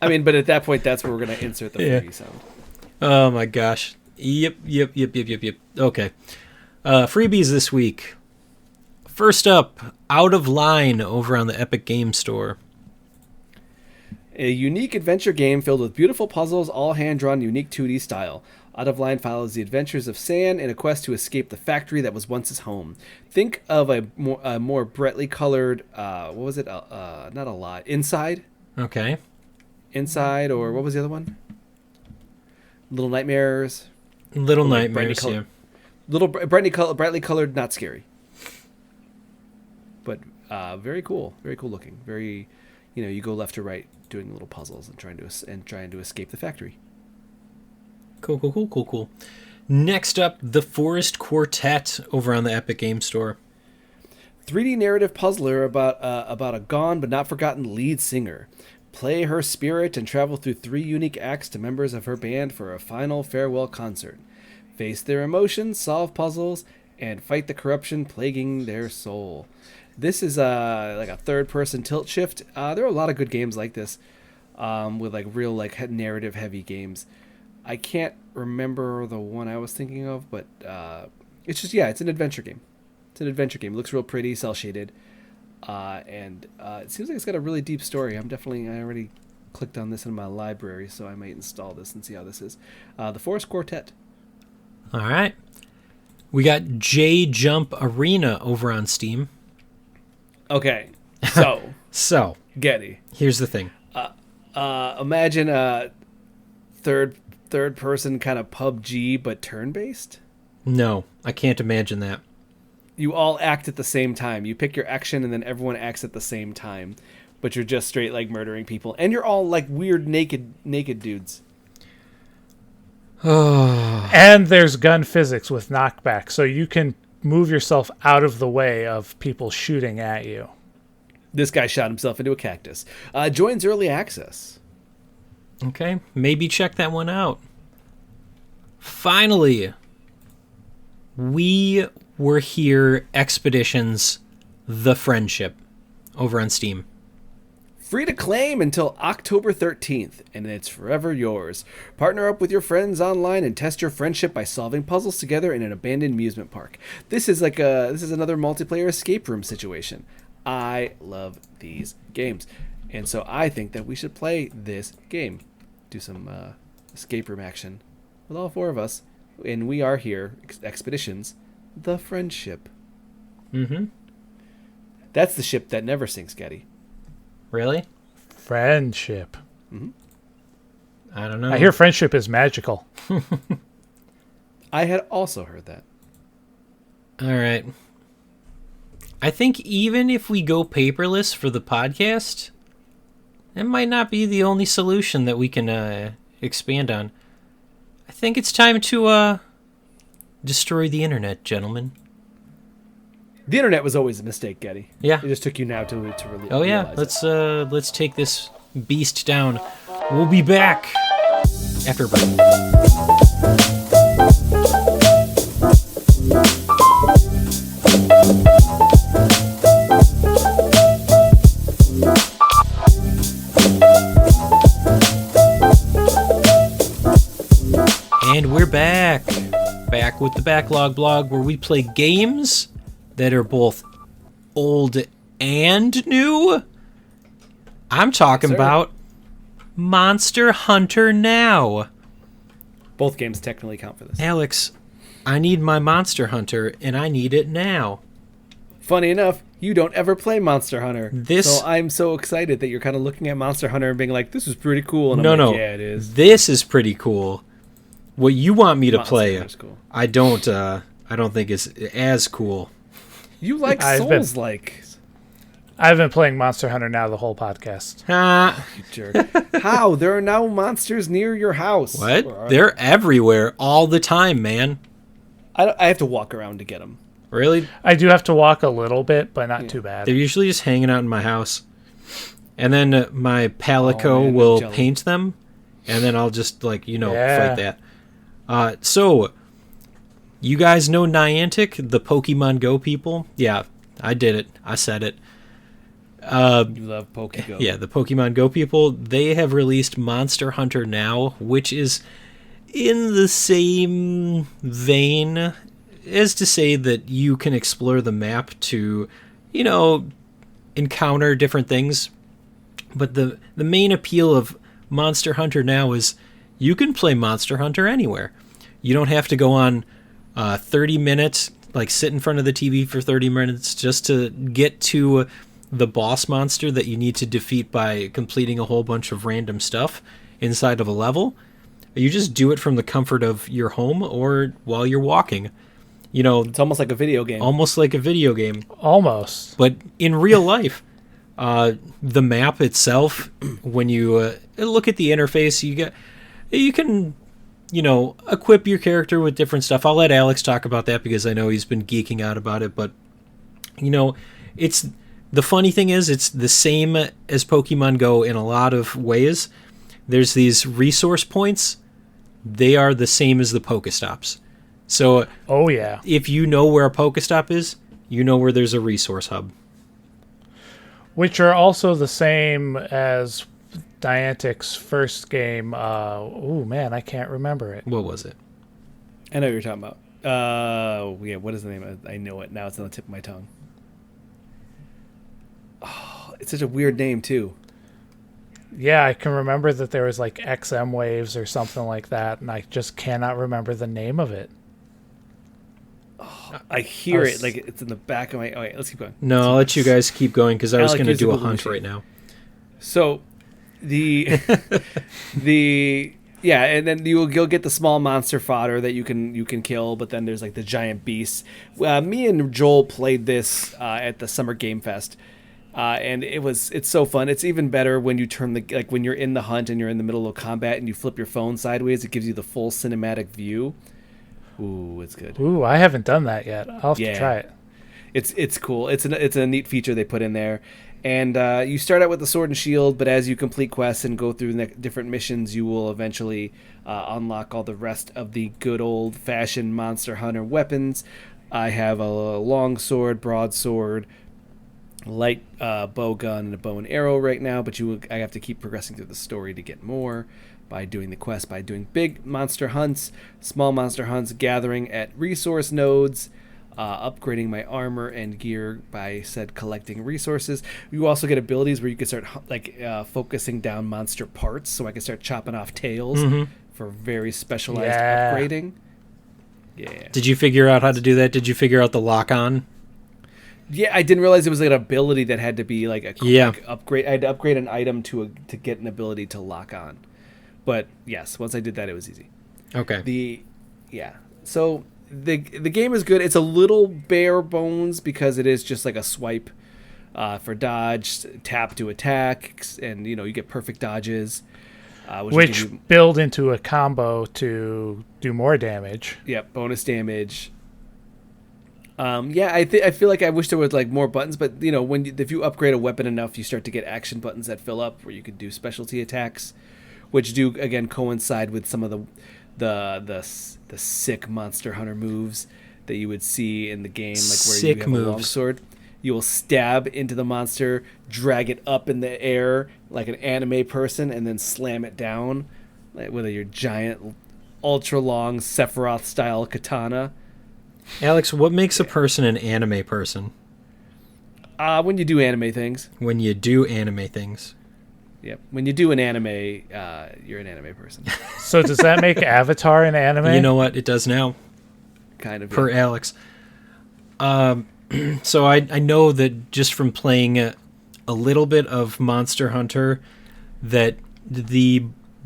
I mean, but at that point, that's where we're going to insert the freebie sound. Oh my gosh. Yep. Okay. Freebies this week. First up, Out of Line over on the Epic Game Store. A unique adventure game filled with beautiful puzzles, all hand-drawn, unique 2D style. Out of Line follows the adventures of San in a quest to escape the factory that was once his home. Think of a more brightly colored, what was it? Not a lot. Inside? Okay. Inside, or what was the other one? Little Nightmares. Little Nightmares, yeah. Little brightly colored, not scary. But very cool looking. Very, you go left to right doing little puzzles and trying to escape the factory. Cool. Next up, The Forest Quartet over on the Epic Game Store. 3D narrative puzzler about a gone but not forgotten lead singer. Play her spirit and travel through 3 unique acts to members of her band for a final farewell concert. Face their emotions, solve puzzles, and fight the corruption plaguing their soul. This is like a third-person tilt shift. There are a lot of good games like this, with like real like narrative heavy games. I can't remember the one I was thinking of, but it's an adventure game. It's an adventure game. It looks real pretty, cel shaded, and it seems like it's got a really deep story. I already clicked on this in my library, so I might install this and see how this is. The Forest Quartet. All right, we got J Jump Arena over on Steam. Okay, so Getty. Here's the thing. Imagine a third person kind of PUBG, but turn based. No, I can't imagine that. You all act at the same time. You pick your action, and then everyone acts at the same time. But you're just straight like murdering people, and you're all like weird naked dudes. And there's gun physics with knockback, so you can move yourself out of the way of people shooting at you. This guy shot himself into a cactus. Joins early access. Okay, maybe check that one out. Finally, We Were Here Expeditions: The Friendship over on Steam. Free to claim until October 13th, and it's forever yours. Partner up with your friends online and test your friendship by solving puzzles together in an abandoned amusement park. This is another multiplayer escape room situation. I love these games, and so I think that we should play this game. Do some escape room action with all 4 of us, and We Are Here Expeditions: The Friendship. Mm-hmm. That's the ship that never sinks, Getty. Really? Friendship. Mm-hmm. I don't know. I hear friendship is magical. I had also heard that. All right. I think even if we go paperless for the podcast, it might not be the only solution that we can expand on. I think it's time to destroy the internet, gentlemen. The internet was always a mistake, Getty. Yeah. It just took you now to realize. Oh yeah, let's take this beast down. We'll be back after a break. And we're back with the Backlog Blog, where we play games that are both old and new. I'm talking about Monster Hunter Now. Both games technically count for this. Alex, I need my Monster Hunter, and I need it now. Funny enough, you don't ever play Monster Hunter. So I'm so excited that you're kind of looking at Monster Hunter and being like, this is pretty cool. And I'm like, yeah, it is. This is pretty cool. What you want me to play, cool. I don't think is as cool. You like Souls-like. I've been playing Monster Hunter Now the whole podcast. You jerk. How? There are now monsters near your house. What? They're everywhere all the time, man. I have to walk around to get them. Really? I do have to walk a little bit, but not too bad. They're usually just hanging out in my house. And then my Palico will paint them, and then I'll just, fight that. So, you guys know Niantic, the Pokemon Go people? Yeah, I did it. I said it. You love Pokemon Go. Yeah, the Pokemon Go people, they have released Monster Hunter Now, which is in the same vein as to say that you can explore the map to, encounter different things. But the main appeal of Monster Hunter Now is you can play Monster Hunter anywhere. You don't have to go on 30 minutes, like sit in front of the TV for 30 minutes just to get to the boss monster that you need to defeat by completing a whole bunch of random stuff inside of a level. You just do it from the comfort of your home or while you're walking. You know, It's almost like a video game. almost like a video game. Almost. But in real life, the map itself, when you look at the interface, you can, you know, equip your character with different stuff. I'll let Alex talk about that because I know he's been geeking out about it. But, you know, the funny thing is it's the same as Pokemon Go in a lot of ways. There's these resource points. They are the same as the Pokestops. So, Oh, yeah. if you know where a Pokestop is, you know where there's a resource hub. Which are also the same as Niantic's first game. Oh, man, I can't remember it. What was it? I know what you're talking about. Yeah, what is the name? I know it. Now it's on the tip of my tongue. Oh, it's such a weird name, too. Yeah, I can remember that there was like XM waves or something like that, and I just cannot remember the name of it. I hear I was- it like it's in the back of my... Oh, wait, let's keep going. No, I'll let you guys keep going because I was Alec, going to use the do a Google hunt machine. right now. So, yeah, and then you'll get the small monster fodder that you can kill, but then there's like the giant beasts. Me and Joel played this at the Summer Game Fest, and it's so fun. It's even better when you turn when you're in the hunt and you're in the middle of combat and you flip your phone sideways. It gives you the full cinematic view. Ooh, it's good. Ooh, I haven't done that yet. I'll have to Yeah. try it. It's cool. It's a neat feature they put in there. And you start out with the sword and shield, but as you complete quests and go through the different missions, you will eventually unlock all the rest of the good old-fashioned Monster Hunter weapons. I have a long sword, broadsword, light bow gun, and a bow and arrow right now, but I have to keep progressing through the story to get more by doing the quest, by doing big monster hunts, small monster hunts, gathering at resource nodes, upgrading my armor and gear by collecting resources. You also get abilities where you can start focusing down monster parts, so I can start chopping off tails for very specialized Yeah. upgrading. Yeah. Did you figure out how to do that? Did you figure out the lock-on? Yeah, I didn't realize it was like an ability that had to be like upgrade. I had to upgrade an item to get an ability to lock on. But yes, once I did that, it was easy. Okay. So the game is good. It's a little bare bones because it is just like a swipe for dodge, tap to attack, and you get perfect dodges, Which build into a combo to do more damage. bonus damage. I feel like I wish there was like more buttons, but if you upgrade a weapon enough, you start to get action buttons that fill up where you can do specialty attacks, which do again coincide with some of the sick Monster Hunter moves that you would see in the game, like where Sick you have moves. a long sword. You will stab into the monster, drag it up in the air like an anime person, and then slam it down with your giant, ultra long Sephiroth style katana. Alex, what makes a person an anime person? When you do anime things. When you do anime things. Yep. When you do an anime, you're an anime person. So does that make Avatar an anime? You know what? It does now. Kind of. Per Alex. So I know that just from playing a little bit of Monster Hunter, that the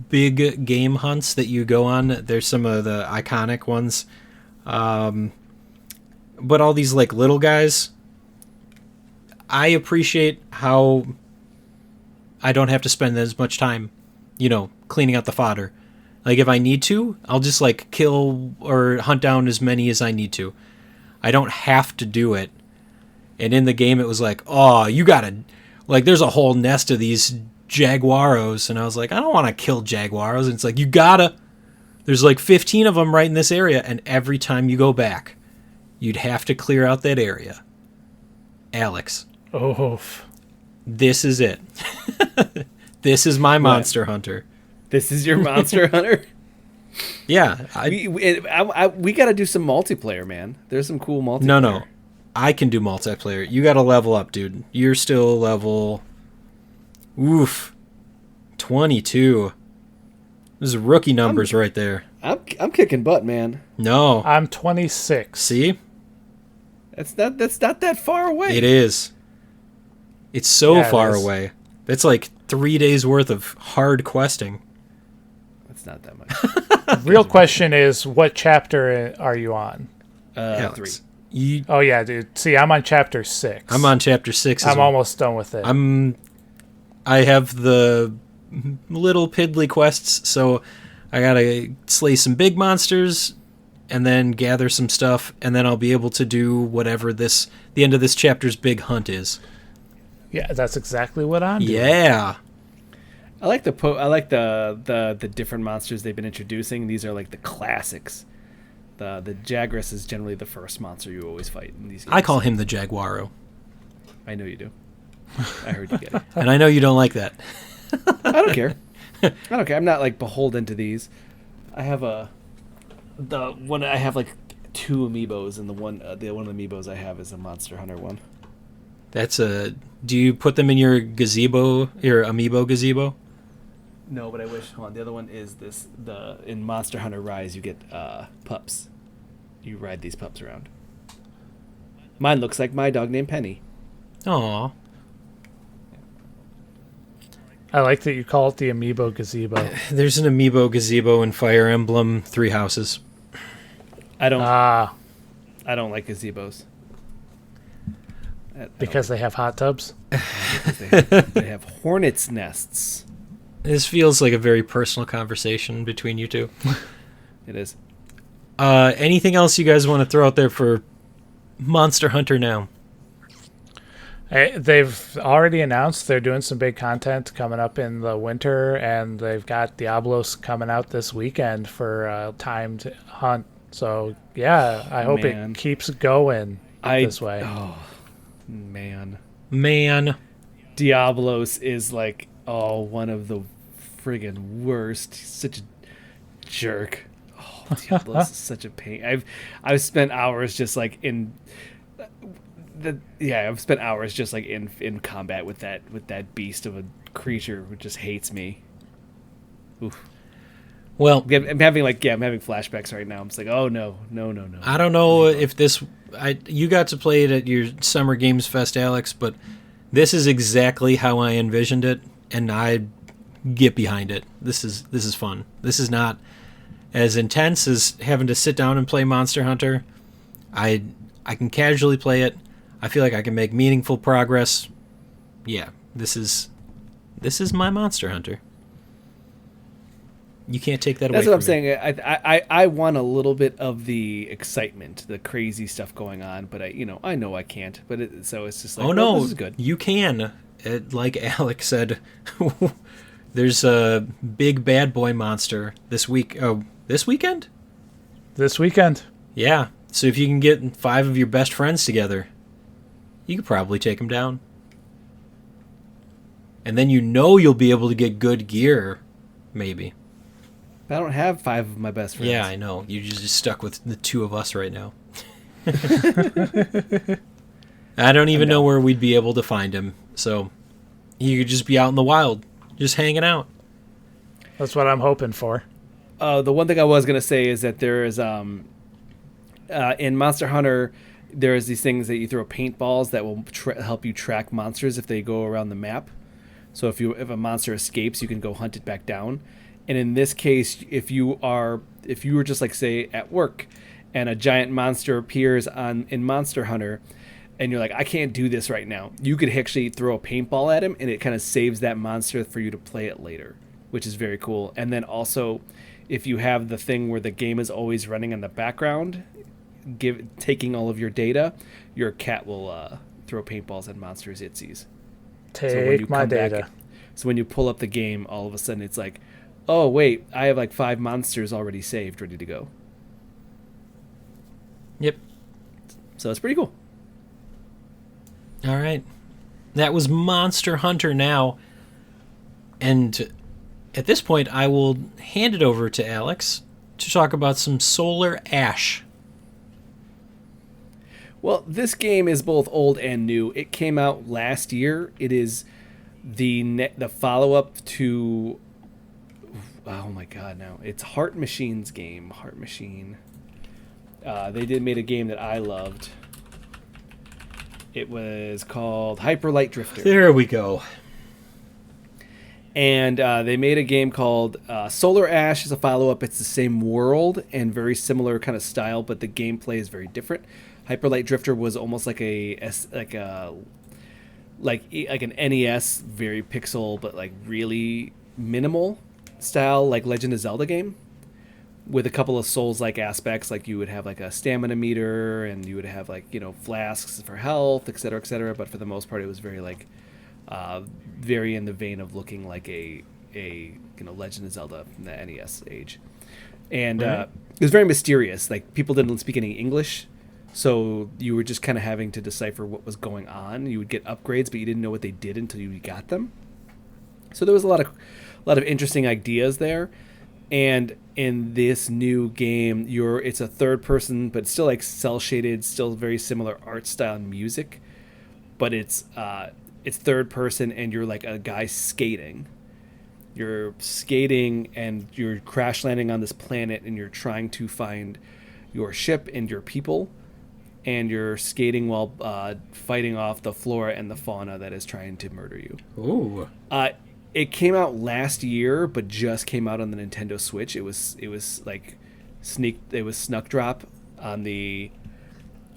big game hunts that you go on, there's some of the iconic ones. But all these like little guys, I appreciate how I don't have to spend as much time, cleaning out the fodder. Like if I need to, I'll just like kill or hunt down as many as I need to. I don't have to do it. And in the game it was like, oh, you gotta, like there's a whole nest of these jaguaros. And I was like, I don't want to kill jaguaros. And it's like, you gotta. There's like 15 of them right in this area. And every time you go back, you'd have to clear out that area. Alex. Oh. This is it. This is my Monster Hunter. This is your Monster Hunter? Yeah. We got to do some multiplayer, man. There's some cool multiplayer. No. I can do multiplayer. You got to level up, dude. You're still level... 22. Those are rookie numbers right there. I'm kicking butt, man. No. I'm 26. See? That's not that far away. It is. It's so Yeah, it far is. away. It's like 3 days worth of hard questing. That's not that much. The real question is, what chapter are you on? 3. Alex, you, Oh, yeah, dude. See, I'm on chapter 6. I'm on chapter 6 as I'm well. almost done with it. I have the little piddly quests, so I gotta slay some big monsters and then gather some stuff, and then I'll be able to do whatever the end of this chapter's big hunt is. Yeah, that's exactly what I'm doing. Yeah. I like the different monsters they've been introducing. These are like the classics. The Jagras is generally the first monster you always fight in these games. I call him the Jaguaro. I know you do. I heard you get it. And I know you don't like that. I don't care. I don't care. I'm not like beholden to these. I have I have like 2 amiibos, and the one of the amiibos I have is a Monster Hunter one. Do you put them in your gazebo, your amiibo gazebo? No, but I wish. Hold on. The other one is in Monster Hunter Rise, you get pups. You ride these pups around. Mine looks like my dog named Penny. Aw. I like that you call it the Amiibo Gazebo. There's an amiibo gazebo in Fire Emblem 3 Houses. I don't like gazebos. Because they have hot tubs? They have hornets' nests. This feels like a very personal conversation between you two. It is. Anything else you guys want to throw out there for Monster Hunter now? They've already announced they're doing some big content coming up in the winter, and they've got Diablos coming out this weekend for timed hunt. So, yeah, I hope it keeps going this way. Oh, man. Diablos is like, one of the friggin' worst. He's such a jerk. Oh, Diablos is such a pain. I've spent hours just like in combat with that beast of a creature who just hates me. Oof. Well, I'm having flashbacks right now. I'm just like, oh no. I don't know if you got to play it at your Summer Games Fest, Alex, but this is exactly how I envisioned it, and I get behind it. This is fun. This is not as intense as having to sit down and play Monster Hunter. I can casually play it. I feel like I can make meaningful progress. Yeah, this is my Monster Hunter. You can't take that away. That's what I'm from me. saying. I want a little bit of the excitement, the crazy stuff going on, but I know I can't. But so it's just like, oh no, this is good. You can. Like Alex said, there's a big bad boy monster this week. Oh, this weekend? This weekend. Yeah. So if you can get 5 of your best friends together, you could probably take him down. And then you'll be able to get good gear, maybe. I don't have 5 of my best friends. Yeah, I know. You're just stuck with the 2 of us right now. I don't even know where we'd be able to find him. So you could just be out in the wild, just hanging out. That's what I'm hoping for. The one thing I was going to say is that there is in Monster Hunter, there's these things that you throw paintballs that will help you track monsters if they go around the map. So if a monster escapes, you can go hunt it back down. And in this case, if you were just like, say, at work and a giant monster appears in Monster Hunter and you're like, I can't do this right now, you could actually throw a paintball at him and it kind of saves that monster for you to play it later, which is very cool. And then also, if you have the thing where the game is always running in the background, taking all of your data, your cat will throw paintballs at monsters it sees. Take my data. So when you pull up the game, all of a sudden it's like, oh, wait, I have like 5 monsters already saved, ready to go. Yep. So it's pretty cool. All right. That was Monster Hunter now. And at this point, I will hand it over to Alex to talk about some Solar Ash. Well, this game is both old and new. It came out last year. It is the follow-up to oh my god, now it's Heart Machine's game. Heart Machine. They made a game that I loved. It was called Hyper Light Drifter. There we go. And they made a game called Solar Ash is a follow-up. It's the same world and very similar kind of style, but the gameplay is very different. Hyper Light Drifter was almost like an NES, very pixel, but like really minimal style, like Legend of Zelda game, with a couple of Souls-like aspects. Like you would have like a stamina meter, and you would have like flasks for health, etc., etc. But for the most part, it was very like very in the vein of looking like a Legend of Zelda in the NES age, and it was very mysterious. Like people didn't speak any English. So you were just kind of having to decipher what was going on. You would get upgrades, but you didn't know what they did until you got them. So there was a lot of interesting ideas there. And in this new game, it's a third person, but still like cel shaded, still very similar art style and music. But it's third person, and you're like a guy skating. You're skating, and you're crash landing on this planet, and you're trying to find your ship and your people. And you're skating while fighting off the flora and the fauna that is trying to murder you. Ooh. It came out last year, but just came out on the Nintendo Switch. It was like snuck drop on the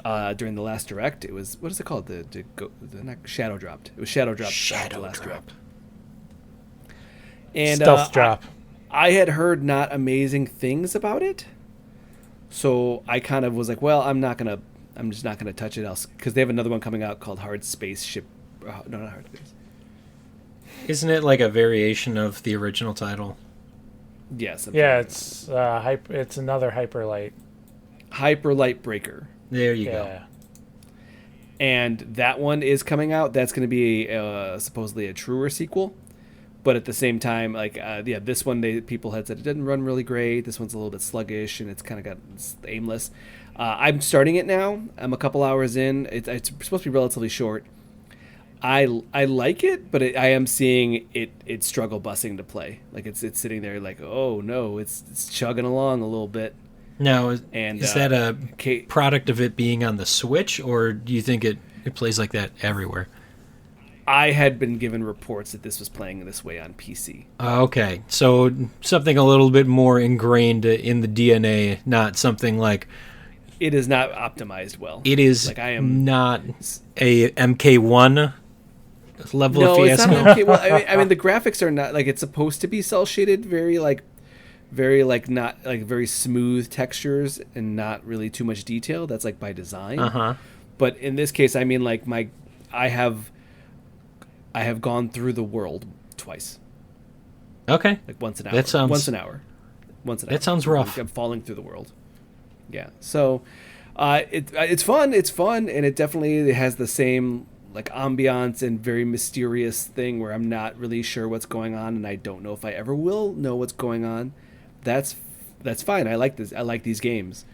during the last Direct. It was, what is it called? The not Shadow dropped. It was Shadow dropped. Shadow last drop. Direct. And Stealth drop. I had heard not amazing things about it, so I kind of was like, well, I'm just not gonna touch it else, because they have another one coming out called Hard Spaceship. No, not Hard Space. Isn't it like a variation of the original title? Yes. Yeah, it's it's another Hyper Light. Hyper Light Breaker. There you go. And that one is coming out. That's going to be supposedly a truer sequel. But at the same time, this one, people had said it didn't run really great. This one's a little bit sluggish, and it's aimless. I'm starting it now. I'm a couple hours in. It's supposed to be relatively short. I like it, but I am seeing it struggle busing to play. Like it's sitting there like, oh no, it's chugging along a little bit. Now, is that a product of it being on the Switch, or do you think it plays like that everywhere? I had been given reports that this was playing this way on PC. Okay, so something a little bit more ingrained in the DNA, not something like... It is not optimized well. It is not a MK1 level of fiasco? No, it's not MK. Well, I mean, the graphics are not... Like, it's supposed to be cel-shaded, very smooth textures and not really too much detail. That's, like, by design. Uh-huh. But in this case, I mean, like, I have gone through the world twice. Okay. Like once an hour. Once an hour. That sounds rough. I'm falling through the world. Yeah. So it's fun. It's fun, and it definitely has the same like ambiance and very mysterious thing where I'm not really sure what's going on, and I don't know if I ever will know what's going on. That's fine. I like this. I like these games.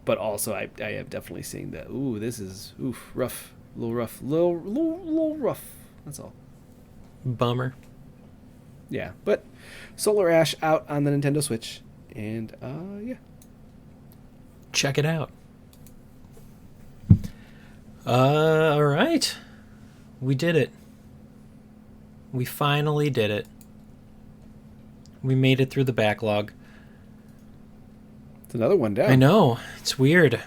But also I am definitely seeing that, this is rough. A little rough. That's all. Bummer. Yeah, but Solar Ash out on the Nintendo Switch, and yeah. Check it out. All right. We did it. We finally did it. We made it through the backlog. It's another one down. I know. It's weird.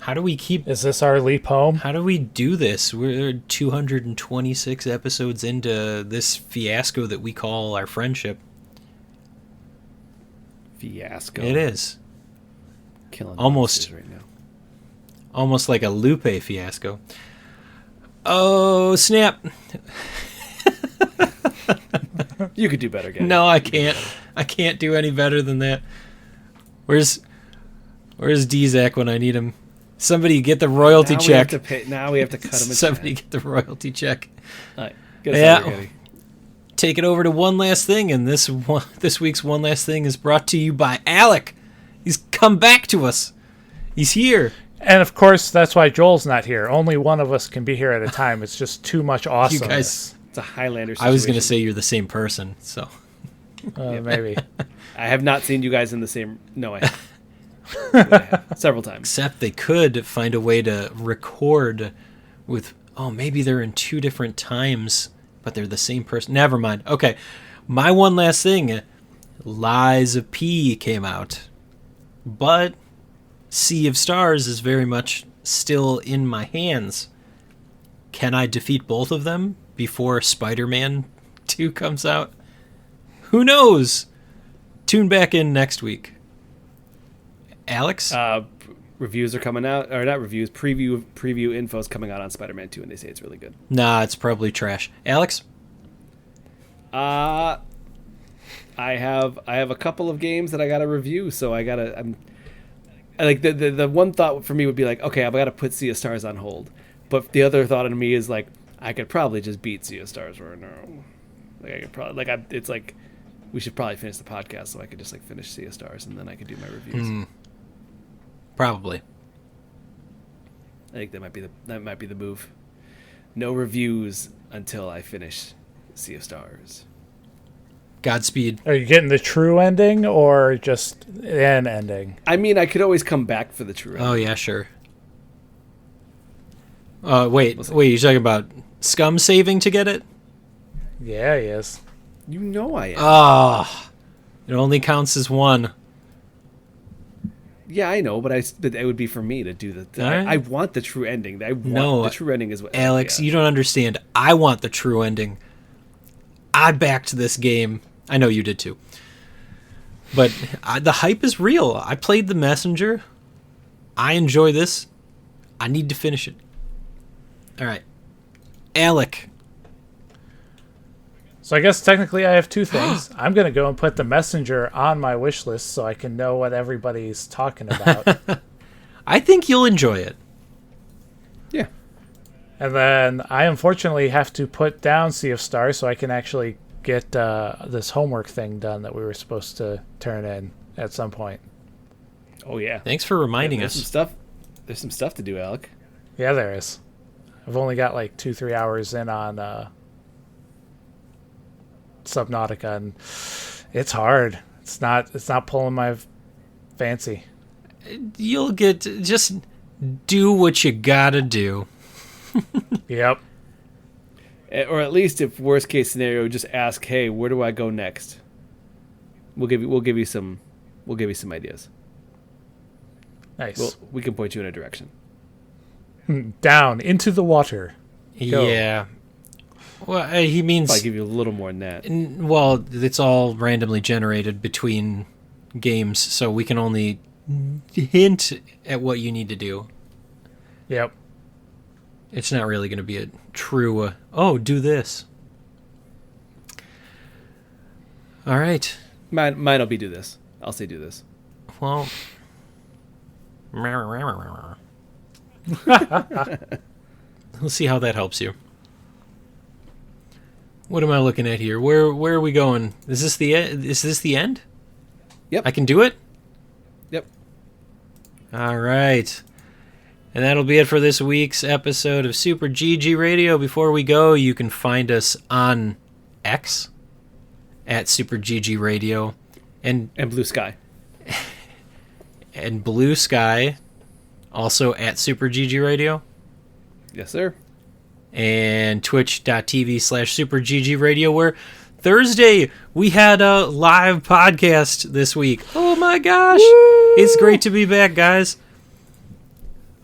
How do we keep... Is this our leap home? How do we do this? We're 226 episodes into this fiasco that we call our friendship. Fiasco. It is. Killing almost right now. Almost like a Lupe fiasco. Oh, snap. You could do better, Gary. No, I can't. I can't do any better than that. Where's D-Zack when I need him? Somebody get the royalty check. Now we have to cut him a Somebody get the royalty check. All right. Get us out here, Take it over to One Last Thing, and this week's One Last Thing is brought to you by Alec. He's come back to us. He's here. And of course, that's why Joel's not here. Only one of us can be here at a time. It's just too much awesomeness. You guys, it's a Highlander situation. I was going to say you're the same person, so. Maybe. I have not seen you guys in the same. No, I have. I have. Several times. Except they could find a way to record with. Oh, maybe they're in 2 different times, but they're the same person. Never mind. Okay, my one last thing. Lies of P came out, but Sea of Stars is very much still in my hands. Can I defeat both of them before Spider-Man 2 comes out? Who knows? Tune back in next week. Alex? Reviews are coming out, or not reviews, preview info is coming out on Spider-Man 2, and they say it's really good. Nah, it's probably trash. Alex? I have a couple of games that I gotta review, so I like the one thought for me would be like, okay, I've got to put Sea of Stars on hold, but the other thought in me is like, I could probably just beat Sea of Stars right now. Like I could probably it's like we should probably finish the podcast so I could just like finish Sea of Stars and then I could do my reviews. Probably. I think that might be the move. No reviews until I finish Sea of Stars. Godspeed. Are you getting the true ending or just an ending? I mean, I could always come back for the true ending. Oh yeah, sure. Wait, you're talking about Scum saving to get it? Yeah, he is. You know I am. It only counts as one. Yeah, I know, but it would be for me to do the. Right. I want the true ending. The true ending is what. Alex, you don't understand. I want the true ending. I backed this game. I know you did too. But the hype is real. I played The Messenger. I enjoy this. I need to finish it. All right. Alec. So I guess technically I have 2 things. I'm going to go and put The Messenger on my wish list so I can know what everybody's talking about. I think you'll enjoy it. Yeah. And then I unfortunately have to put down Sea of Stars so I can actually get this homework thing done that we were supposed to turn in at some point. Oh, yeah. Thanks for reminding us. There's some stuff to do, Alec. Yeah, there is. I've only got like 2-3 hours in on Subnautica, and it's hard. It's not pulling my fancy. You'll just do what you gotta do. Yep. Or at least, if worst case scenario, just ask, "Hey, where do I go next?" We'll give you some ideas. Nice. We can point you in a direction. Down into the water. Go. Yeah. Well, he means. I'll give you a little more than that. Well, it's all randomly generated between games, so we can only hint at what you need to do. Yep. It's not really going to be a true, do this. All right. Mine will be do this. I'll say do this. Well. We'll see how that helps you. What am I looking at here? Where are we going? Is this the end? Yep. I can do it? Yep. All right. And that'll be it for this week's episode of Super GG Radio. Before we go, you can find us on X at Super GG Radio and Blue Sky. And Blue Sky also at Super GG Radio. Yes, sir. And twitch.tv/Super GG Radio, where Thursday we had a live podcast this week. Oh my gosh. Woo! It's great to be back, guys.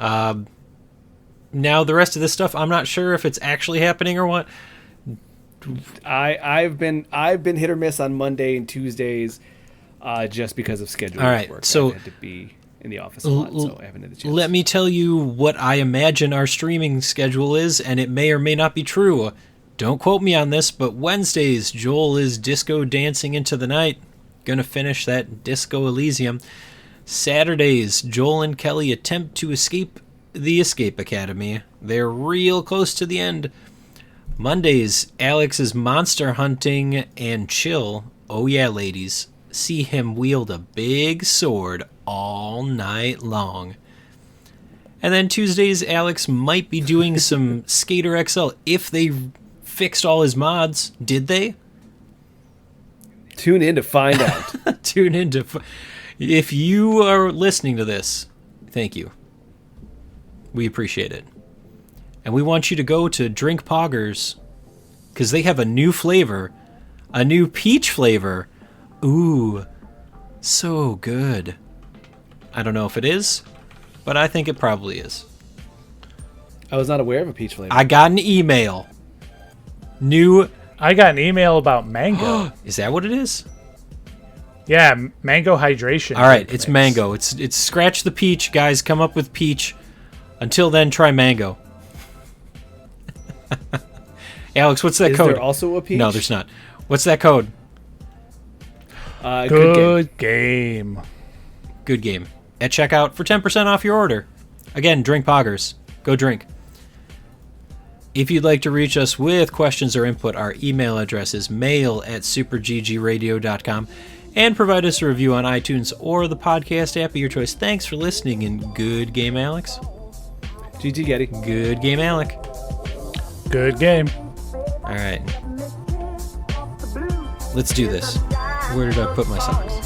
Now the rest of this stuff, I'm not sure if it's actually happening or what. I've been hit or miss on Monday and Tuesdays, just because of scheduling. All right, work. so I've had to be in the office a lot, so I haven't had the chance. Let me tell you what I imagine our streaming schedule is, and it may or may not be true. Don't quote me on this, but Wednesdays, Joel is disco dancing into the night. Gonna finish that Disco Elysium. Saturdays, Joel and Kelly attempt to escape the Escape Academy. They're real close to the end. Mondays, Alex is monster hunting and chill. Oh yeah, ladies. See him wield a big sword all night long. And then Tuesdays, Alex might be doing some Skater XL if they fixed all his mods. Did they? Tune in to find out. Tune in to... If you are listening to this, thank you. We appreciate it. And we want you to go to Drink Poggers, because they have a new flavor. A new peach flavor. Ooh, so good. I don't know if it is, but I think it probably is. I was not aware of a peach flavor. I got an email. I got an email about mango. Is that what it is? Yeah, mango hydration. All right, it's mango. It's scratch the peach, guys. Come up with peach. Until then, try mango. Alex, what's that code? Is there also a peach? No, there's not. What's that code? Good game. Good game. At checkout for 10% off your order. Again, Drink Poggers. Go drink. If you'd like to reach us with questions or input, our email address is mail@superggradio.com, and provide us a review on iTunes or the podcast app of your choice. Thanks for listening, and good game, Alex. GG, Getty. Good game, Alec. Good game. All right. Let's do this. Where did I put my socks?